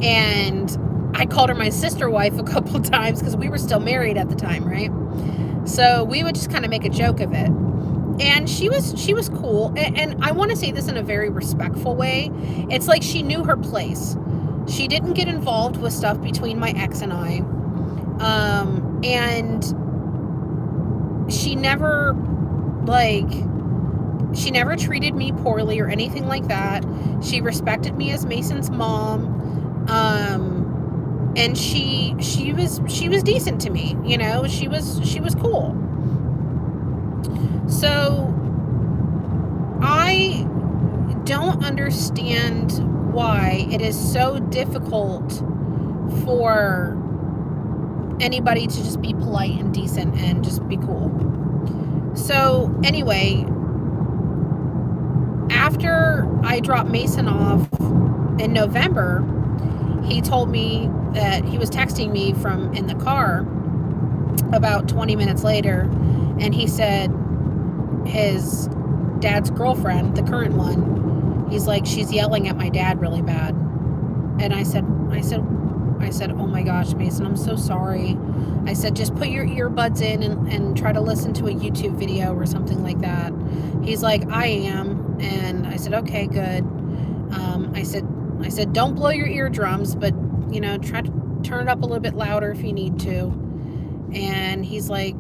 And I called her my sister wife a couple times because we were still married at the time, right? So we would just kind of make a joke of it. And she was cool. And I want to say this in a very respectful way. It's like she knew her place. She didn't get involved with stuff between my ex and I. And she never treated me poorly or anything like that. She respected me as Mason's mom. And she was decent to me, you know. She was cool. So I don't understand why it is so difficult for anybody to just be polite and decent and just be cool. So anyway, after I dropped Mason off in November, he told me that he was texting me from in the car about 20 minutes later, and he said his dad's girlfriend, the current one, he's like, she's yelling at my dad really bad. And I said, oh my gosh, Mason, I'm so sorry. I said, just put your earbuds in and try to listen to a YouTube video or something like that. He's like, I am. And I said, okay, good. I said, don't blow your eardrums, but, you know, try to turn it up a little bit louder if you need to. And he's like,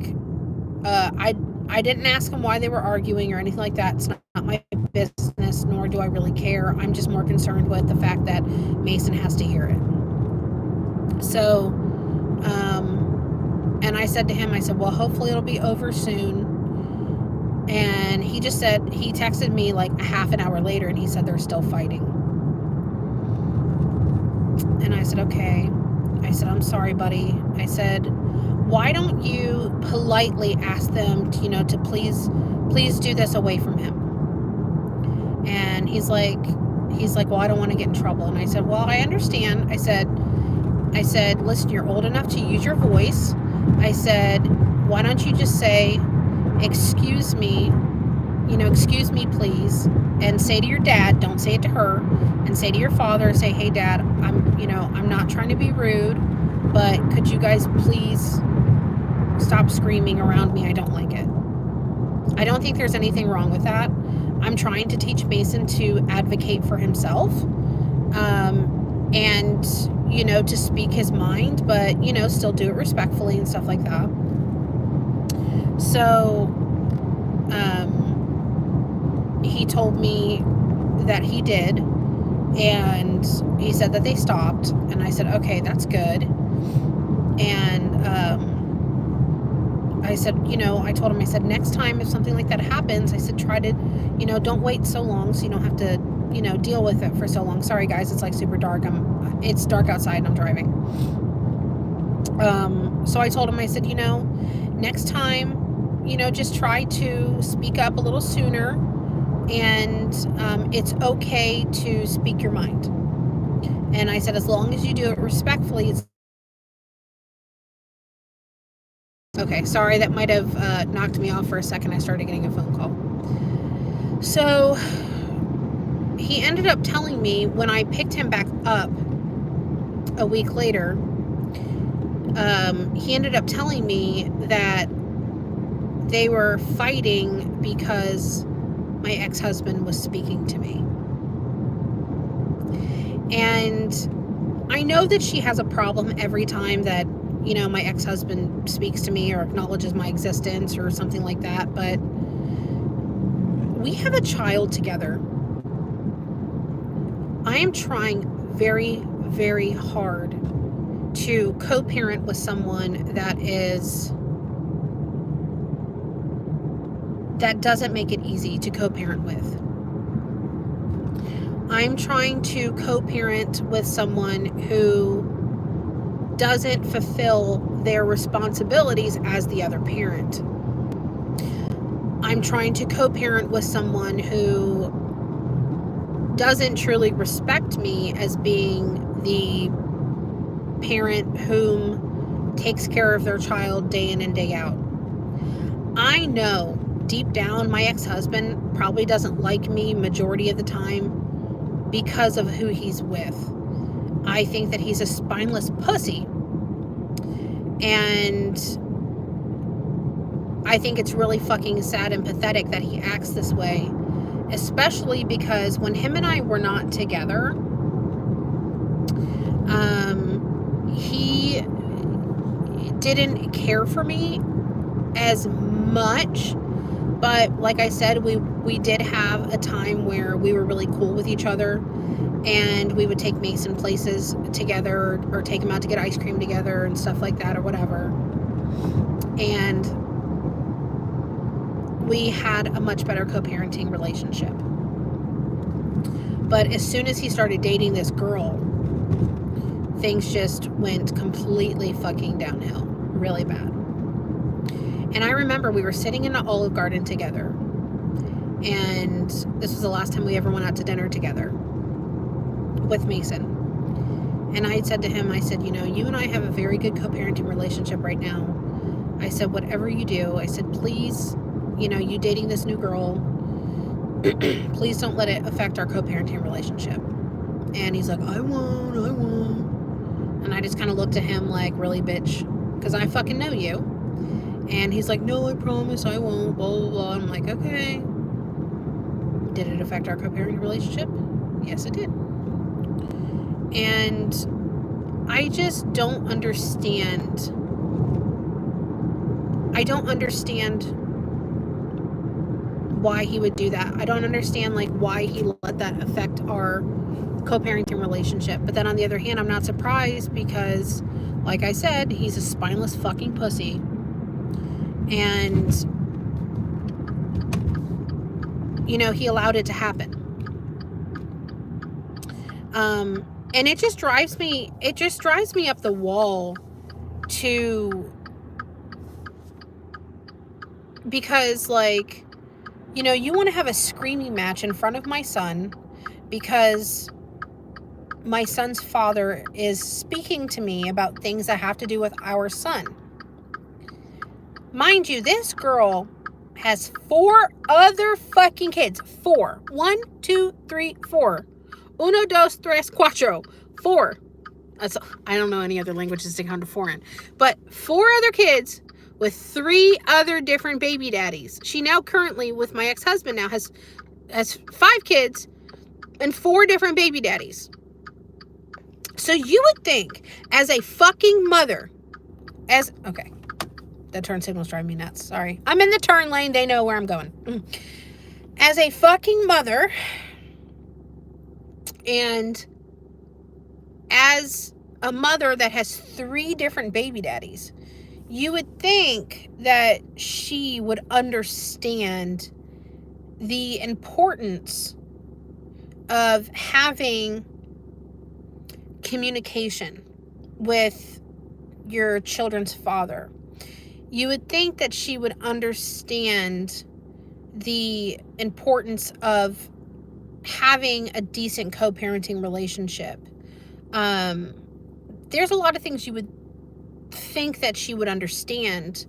I didn't ask him why they were arguing or anything like that. It's not my business, nor do I really care. I'm just more concerned with the fact that Mason has to hear it. So, and I said to him, I said, well, hopefully it'll be over soon. And he just said, he texted me like a half an hour later, and he said they're still fighting. And I said, okay. I said, I'm sorry, buddy. I said, why don't you politely ask them to, you know, to please do this away from him? And he's like, well, I don't want to get in trouble. And I said, well, I understand. I said, listen, you're old enough to use your voice. I said, why don't you just say, excuse me, please, and say to your dad, don't say it to her, and say to your father, say, hey, Dad, I'm not trying to be rude, but could you guys please stop screaming around me? I don't like it. I don't think there's anything wrong with that. I'm trying to teach Mason to advocate for himself, and, you know, to speak his mind, but, you know, still do it respectfully and stuff like that. So, he told me that he did, and he said that they stopped, and I said, okay, that's good. And, I said, you know, I told him, I said, next time if something like that happens, I said, try to, you know, don't wait so long so you don't have to, you know, deal with it for so long. Sorry, guys, it's like super dark. It's dark outside and I'm driving. So I told him, I said, you know, next time, you know, just try to speak up a little sooner, and it's okay to speak your mind. And I said, as long as you do it respectfully, it's okay. Sorry, that might have knocked me off for a second. I started getting a phone call. So he ended up telling me when I picked him back up a week later, he ended up telling me that they were fighting because my ex-husband was speaking to me. And I know that she has a problem every time that, you know, my ex-husband speaks to me or acknowledges my existence or something like that, but we have a child together. I am trying very, very hard to co-parent with someone that doesn't make it easy to co-parent with. I'm trying to co-parent with someone who doesn't fulfill their responsibilities as the other parent. I'm trying to co-parent with someone who doesn't truly respect me as being the parent whom takes care of their child day in and day out. I know deep down my ex-husband probably doesn't like me majority of the time because of who he's with. I think that he's a spineless pussy. And I think it's really fucking sad and pathetic that he acts this way, especially because when him and I were not together, he didn't care for me as much. But like I said, we did have a time where we were really cool with each other, and we would take Mason places together or take him out to get ice cream together and stuff like that or whatever. And we had a much better co-parenting relationship. But as soon as he started dating this girl, things just went completely fucking downhill, really bad. And I remember we were sitting in an Olive Garden together, and this was the last time we ever went out to dinner together with Mason. And I had said to him, I said, you know, you and I have a very good co-parenting relationship right now. I said, whatever you do, I said, please, you know, you dating this new girl, please don't let it affect our co-parenting relationship. And he's like, I won't. And I just kind of looked at him like, really, bitch? Because I fucking know you. And he's like, no, I promise I won't, blah, blah, blah. I'm like, okay. Did it affect our co-parenting relationship? Yes, it did. And I just don't understand. I don't understand why he would do that. I don't understand, like, why he let that affect our co-parenting relationship. But then on the other hand, I'm not surprised because, like I said, he's a spineless fucking pussy. And, you know, he allowed it to happen. And it just drives me up the wall because, like, you know, you want to have a screaming match in front of my son because my son's father is speaking to me about things that have to do with our son. Mind you, this girl has 4 other fucking kids. 4. 1, 2, 3, 4. Uno, dos, tres, cuatro. 4. I don't know any other languages to count to 4 in. But 4 other kids with 3 other different baby daddies. She now currently, with my ex-husband now, has 5 kids and 4 different baby daddies. So you would think, as a fucking mother, okay. The turn signal's driving me nuts. Sorry. I'm in the turn lane. They know where I'm going. As a fucking mother, and as a mother that has 3 different baby daddies, you would think that she would understand the importance of having communication with your children's father. You would think that she would understand the importance of having a decent co-parenting relationship. There's a lot of things you would think that she would understand.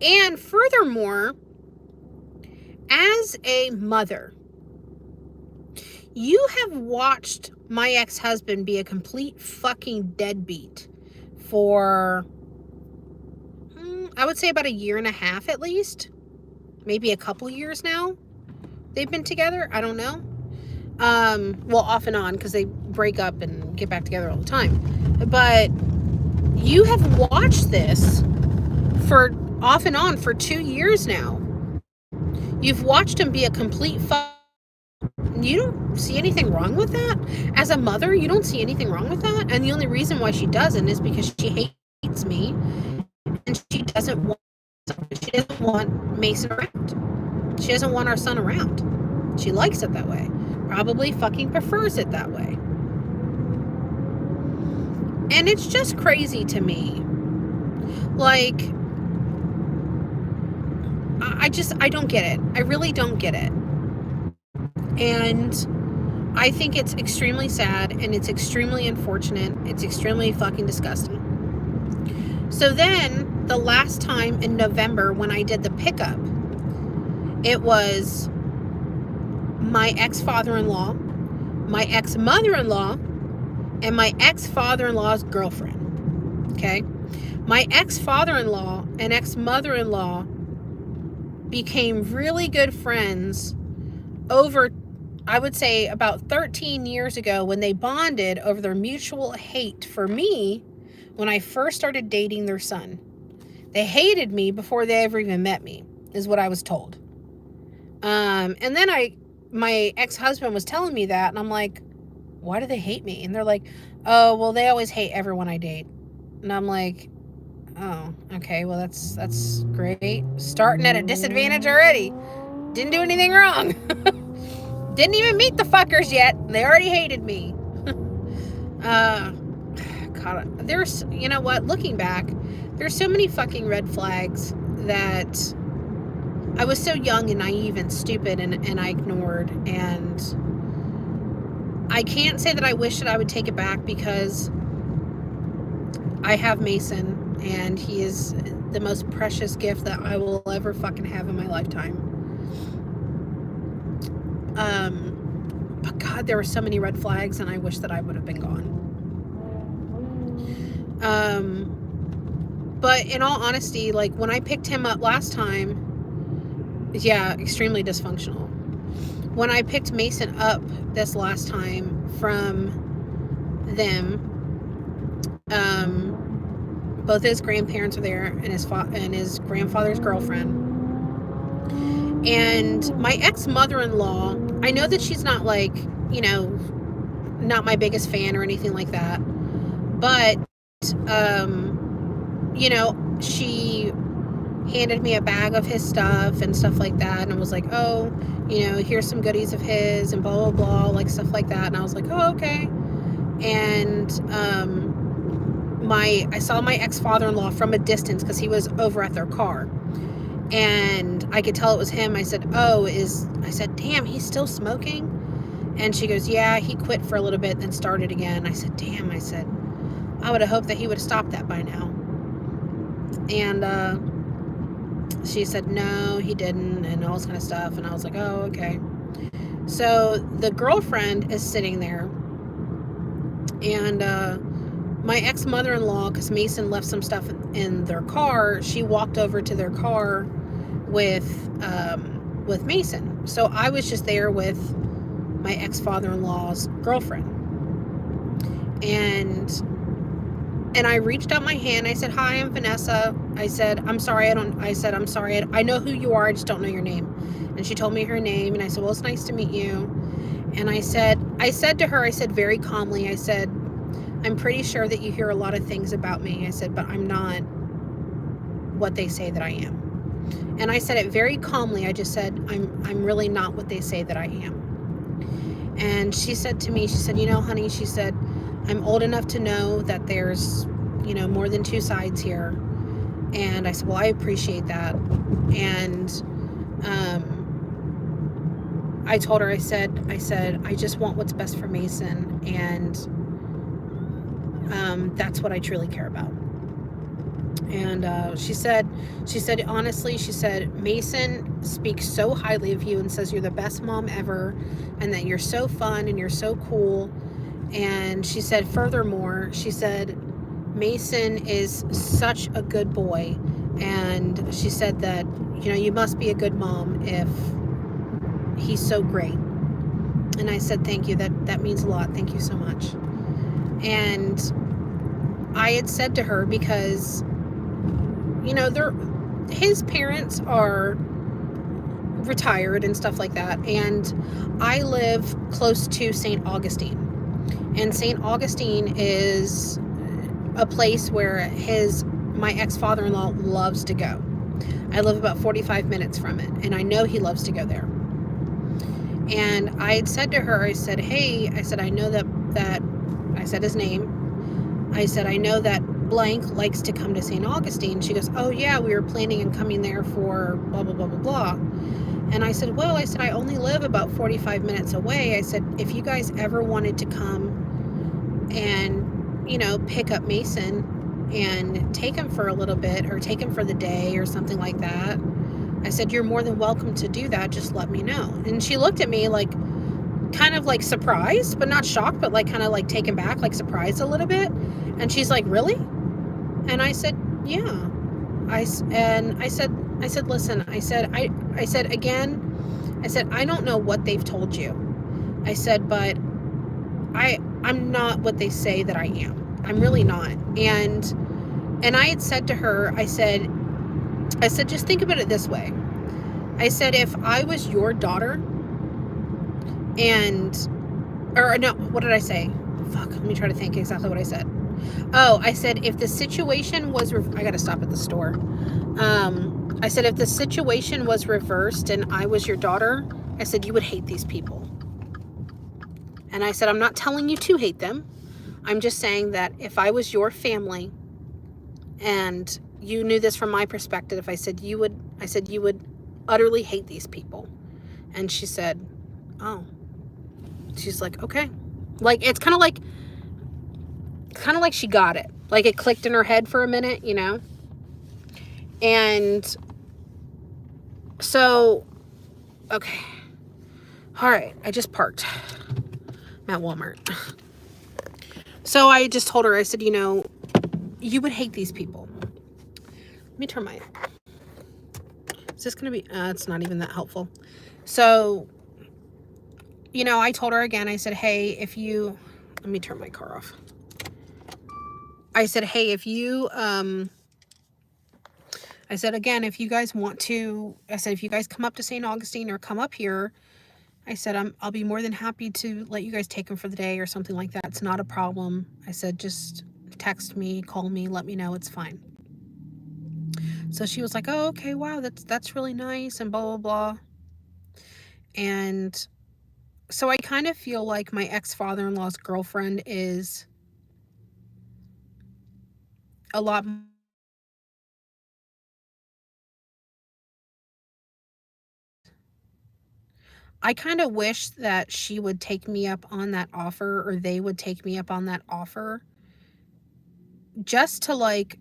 And furthermore, As a mother, you have watched my ex-husband be a complete fucking deadbeat for, I would say about a year and a half at least. Maybe a couple years now they've been together. I don't know. Well, off and on, because they break up and get back together all the time. But you have watched this for off and on for 2 years now. You've watched him be a complete You don't see anything wrong with that? As a mother, you don't see anything wrong with that? And the only reason why she doesn't is because she hates me, and she doesn't want Mason around. She doesn't want our son around. She likes it that way. Probably fucking prefers it that way. And it's just crazy to me. Like, I don't get it. I really don't get it. And I think it's extremely sad, and it's extremely unfortunate. It's extremely fucking disgusting. So then, the last time in November when I did the pickup, it was my ex-father-in-law, my ex-mother-in-law, and my ex-father-in-law's girlfriend. Okay? My ex-father-in-law and ex-mother-in-law became really good friends over, I would say, about 13 years ago, when they bonded over their mutual hate for me when I first started dating their son. They hated me before they ever even met me, is what I was told. And then my ex-husband was telling me that, and I'm like, why do they hate me? And they're like, oh, well, they always hate everyone I date. And I'm like, oh, okay, well, that's great. Starting at a disadvantage already. Didn't do anything wrong. Didn't even meet the fuckers yet. They already hated me. God, there's, you know what, looking back, there's so many fucking red flags that I was so young and naive and stupid, and I ignored. And I can't say that I wish that I would take it back, because I have Mason, and he is the most precious gift that I will ever fucking have in my lifetime. But God, there were so many red flags, and I wish that I would have been gone. But in all honesty, like, when I picked him up last time, yeah, extremely dysfunctional. When I picked Mason up this last time from them, both his grandparents were there, and his grandfather's girlfriend. And my ex-mother-in-law, I know that she's not, like, you know, not my biggest fan or anything like that, but, you know, she handed me a bag of his stuff and stuff like that, and was like, oh, you know, here's some goodies of his, and blah, blah, blah, like, stuff like that. And I was like, oh, okay. And, I saw my ex-father-in-law from a distance, because he was over at their car. And I could tell it was him. I said, I said, damn, he's still smoking? And she goes, yeah, he quit for a little bit, then started again. I said, damn, I said, I would have hoped that he would have stopped that by now. And she said, no, he didn't, and all this kind of stuff. And I was like, oh, okay. So the girlfriend is sitting there, and my ex-mother-in-law, because Mason left some stuff in their car, she walked over to their car with Mason. So I was just there with my ex-father-in-law's girlfriend. And I reached out my hand. I said, hi, I'm Vanessa. I said, I'm sorry, I know who you are, I just don't know your name. And she told me her name, and I said, well, it's nice to meet you. And I said to her, I said very calmly, I said, I'm pretty sure that you hear a lot of things about me. I said, but I'm not what they say that I am. And I said it very calmly. I just said, I'm really not what they say that I am. And she said to me, she said, you know, honey, she said, I'm old enough to know that there's, you know, more than two sides here. And I said, well, I appreciate that. And I told her, I said, I just want what's best for Mason, and that's what I truly care about. And she said, honestly, she said, Mason speaks so highly of you and says you're the best mom ever and that you're so fun and you're so cool. And she said, furthermore, she said, Mason is such a good boy. And she said that, you must be a good mom if he's so great. And I said, thank you. That means a lot. Thank you so much. And I had said to her, because, his parents are retired and stuff like that. And I live close to St. Augustine. And St. Augustine is a place where my ex-father-in-law loves to go. I live about 45 minutes from it, and I know he loves to go there. And I had said to her, I said, hey, I said, I know that I said his name. I said, I know that blank likes to come to St. Augustine. She goes, oh yeah, we were planning on coming there for blah, blah, blah, blah, blah. And I said, well, I said, I only live about 45 minutes away. I said, if you guys ever wanted to come and, pick up Mason and take him for a little bit or take him for the day or something like that, I said, you're more than welcome to do that. Just let me know. And she looked at me like, kind of like surprised, but not shocked, but like kind of like taken back, like surprised a little bit. And she's like, really? And I said, yeah. I said, listen, I said, again, I said, I don't know what they've told you. I said, but I'm not what they say that I am. I'm really not. And I had said to her, I said, just think about it this way. I said, if I was your daughter or no, what did I say? Fuck, let me try to think exactly what I said. Oh, I said, if the situation was, I got to stop at the store. I said, if the situation was reversed and I was your daughter, I said, you would hate these people. And I said, I'm not telling you to hate them. I'm just saying that if I was your family and you knew this from my perspective, I said, you would utterly hate these people. And she said, oh. She's like, okay. Like, it's kind of like she got it. Like, it clicked in her head for a minute, And so, okay. All right, I just parked. I'm at Walmart. So I just told her, I said, you would hate these people. Let me turn my... Is this going to be... it's not even that helpful. So, I told her again, I said, hey, if you... Let me turn my car off. I said, hey, if you... I said, again, if you guys want to... I said, if you guys come up to St. Augustine or come up here, I said, I'll be more than happy to let you guys take them for the day or something like that. It's not a problem. I said, just text me, call me, let me know. It's fine. So she was like, oh, okay, wow, that's really nice and blah, blah, blah. And so I kind of feel like my ex-father-in-law's girlfriend is a lot... I kind of wish that she would take me up on that offer, or they would take me up on that offer, just to like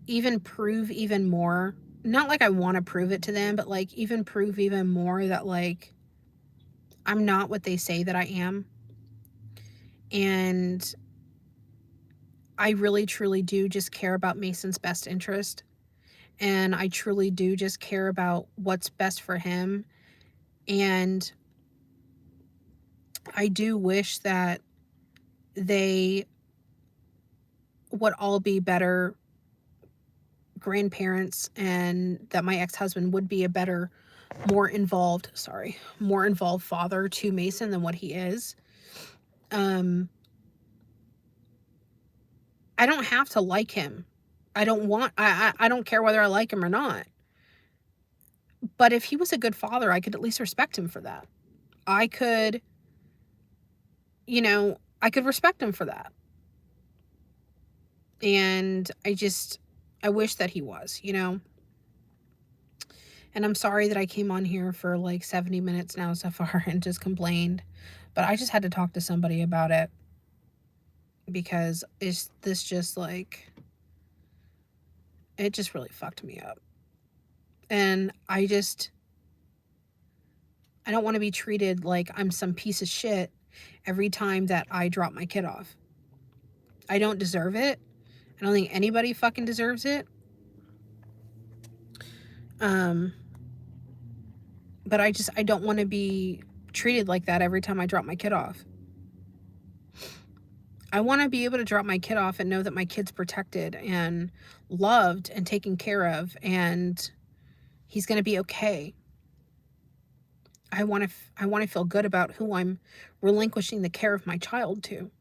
even prove even more. Not like I want to prove it to them, but like even prove even more that like I'm not what they say that I am. And I really truly do just care about Mason's best interest. And I truly do just care about what's best for him. And I do wish that they would all be better grandparents, and that my ex-husband would be a better, more involved father to Mason than what he is. I don't have to like him. I don't care whether I like him or not. But if he was a good father, I could at least respect him for that. I could respect him for that. And I wish that he was, And I'm sorry that I came on here for like 70 minutes now so far and just complained. But I just had to talk to somebody about it. Because it's just like... It just really fucked me up. And I don't want to be treated like I'm some piece of shit every time that I drop my kid off. I don't deserve it. I don't think anybody fucking deserves it. But I don't want to be treated like that every time I drop my kid off. I want to be able to drop my kid off and know that my kid's protected and loved and taken care of, and he's going to be okay. I want to feel good about who I'm relinquishing the care of my child to.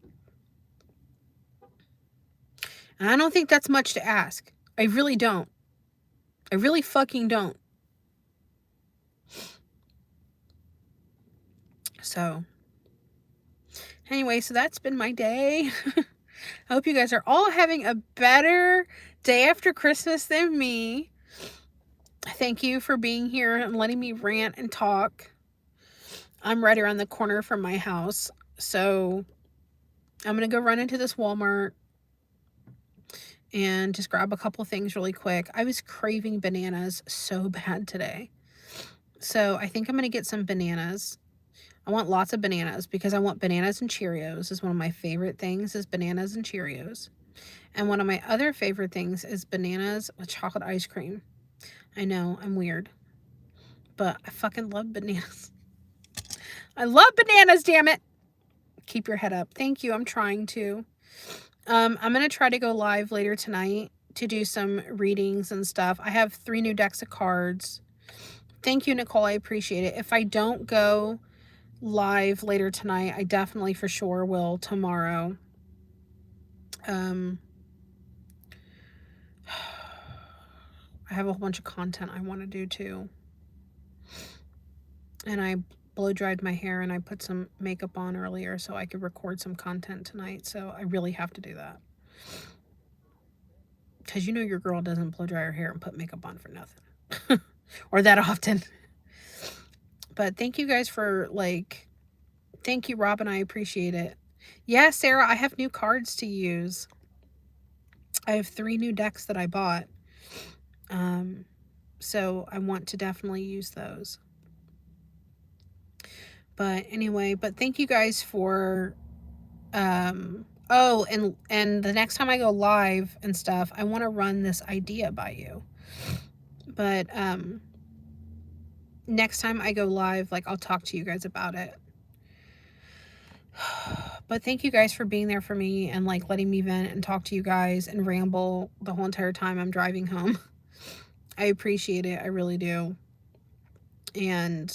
And I don't think that's much to ask. I really don't. I really fucking don't. So, anyway, so that's been my day. I hope you guys are all having a better day after Christmas than me. Thank you for being here and letting me rant and talk. I'm right around the corner from my house, so I'm going to go run into this Walmart and just grab a couple things really quick. I was craving bananas so bad today. So I think I'm going to get some bananas. I want lots of bananas because I want bananas and Cheerios. Is one of my favorite things is bananas and Cheerios. And one of my other favorite things is bananas with chocolate ice cream. I know, I'm weird. But I fucking love bananas. I love bananas, damn it. Keep your head up. Thank you. I'm trying to. I'm going to try to go live later tonight to do some readings and stuff. I have 3 new decks of cards. Thank you, Nicole. I appreciate it. If I don't go live later tonight, I definitely for sure will tomorrow. I have a whole bunch of content I want to do too. And I blow dried my hair and I put some makeup on earlier so I could record some content tonight. So I really have to do that. Because you know your girl doesn't blow dry her hair and put makeup on for nothing. Or that often. But thank you guys for, thank you, Robin. I appreciate it. Yeah, Sarah, I have new cards to use. I have 3 new decks that I bought. So I want to definitely use those. But anyway, thank you guys for, oh, and the next time I go live and stuff, I want to run this idea by you. But, next time I go live, I'll talk to you guys about it. But thank you guys for being there for me and, letting me vent and talk to you guys and ramble the whole entire time I'm driving home. I appreciate it. I really do. And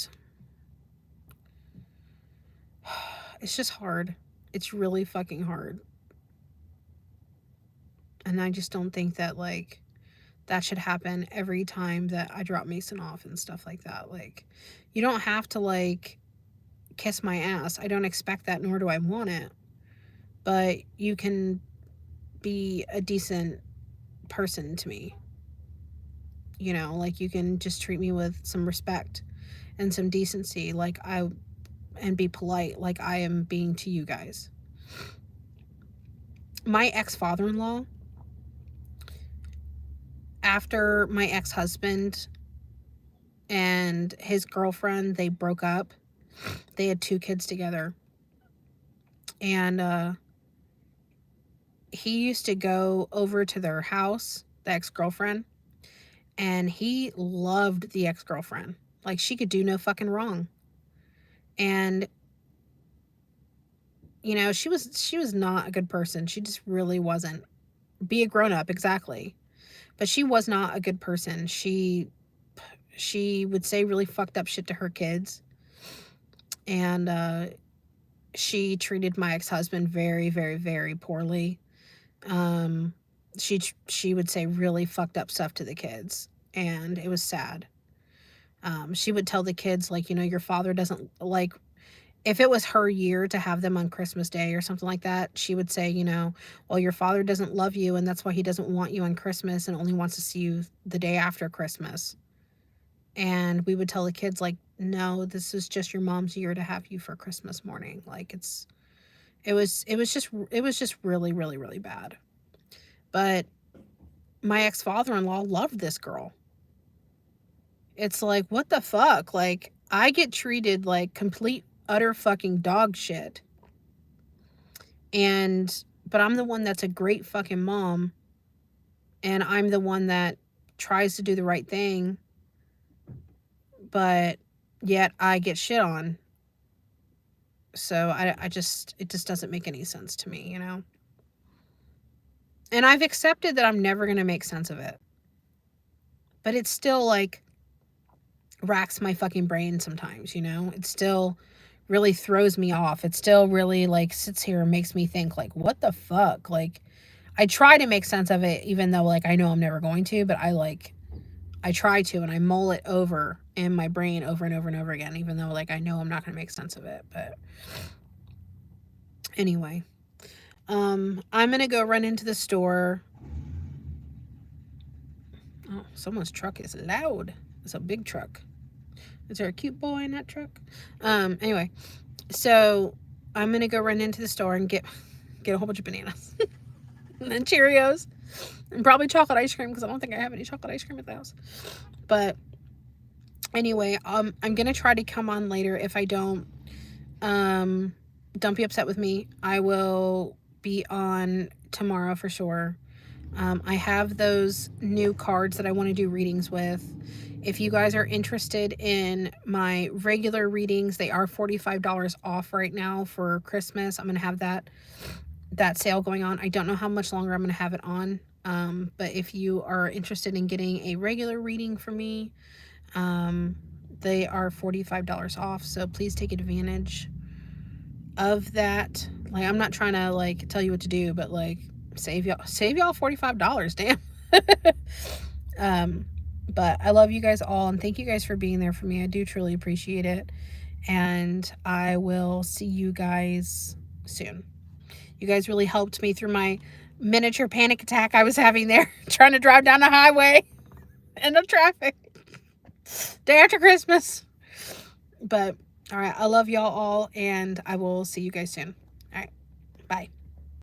it's just hard. It's really fucking hard. And I just don't think that, that should happen every time that I drop Mason off and stuff like that. You don't have to, kiss my ass. I don't expect that, nor do I want it. But you can be a decent person to me. You know, you can just treat me with some respect and some decency, and be polite like I am being to you guys. My ex-father-in-law, after my ex-husband and his girlfriend, they broke up. They had 2 kids together. And he used to go over to their house, the ex-girlfriend, and he loved the ex-girlfriend. She could do no fucking wrong. And you know, she was not a good person. She just really wasn't. Be a grown-up, exactly. But she was not a good person. She would say really fucked up shit to her kids. And she treated my ex-husband very, very, very poorly. She would say really fucked up stuff to the kids, and it was sad. She would tell the kids, your father doesn't, if it was her year to have them on Christmas Day or something like that, she would say, well, your father doesn't love you, and that's why he doesn't want you on Christmas and only wants to see you the day after Christmas. And we would tell the kids, no, this is just your mom's year to have you for Christmas morning. It was just really, really, really bad. But my ex-father-in-law loved this girl. It's like, what the fuck? Like, I get treated like complete, utter fucking dog shit. But I'm the one that's a great fucking mom. And I'm the one that tries to do the right thing. But yet I get shit on. So it just doesn't make any sense to me, you know? And I've accepted that I'm never going to make sense of it. But it's still like racks my fucking brain sometimes, you know? It still really throws me off. It still really like sits here and makes me think like, what the fuck? Like, I try to make sense of it, even though like I know I'm never going to, but I try to, and I mull it over in my brain over and over and over again, even though like I know I'm not going to make sense of it. But anyway, I'm going to go run into the store. Oh, someone's truck is loud. It's a big truck. Is there a cute boy in that truck? Anyway, so I'm going to go run into the store and get a whole bunch of bananas and then Cheerios and probably chocolate ice cream, because I don't think I have any chocolate ice cream at the house. But anyway, I'm going to try to come on later. If I don't be upset with me. I will be on tomorrow for sure. I have those new cards that I want to do readings with. If you guys are interested in my regular readings, they are $45 off right now for Christmas. I'm going to have that sale going on. I don't know how much longer I'm going to have it on. But if you are interested in getting a regular reading from me, they are $45 off. So please take advantage of that. Like, I'm not trying to like tell you what to do, but like save y'all $45. Damn. But I love you guys all, and thank you guys for being there for me. I do truly appreciate it, and I will see you guys soon. You guys really helped me through my miniature panic attack I was having there trying to drive down the highway in the traffic day after Christmas. But all right, I love y'all all, and I will see you guys soon. All right, bye.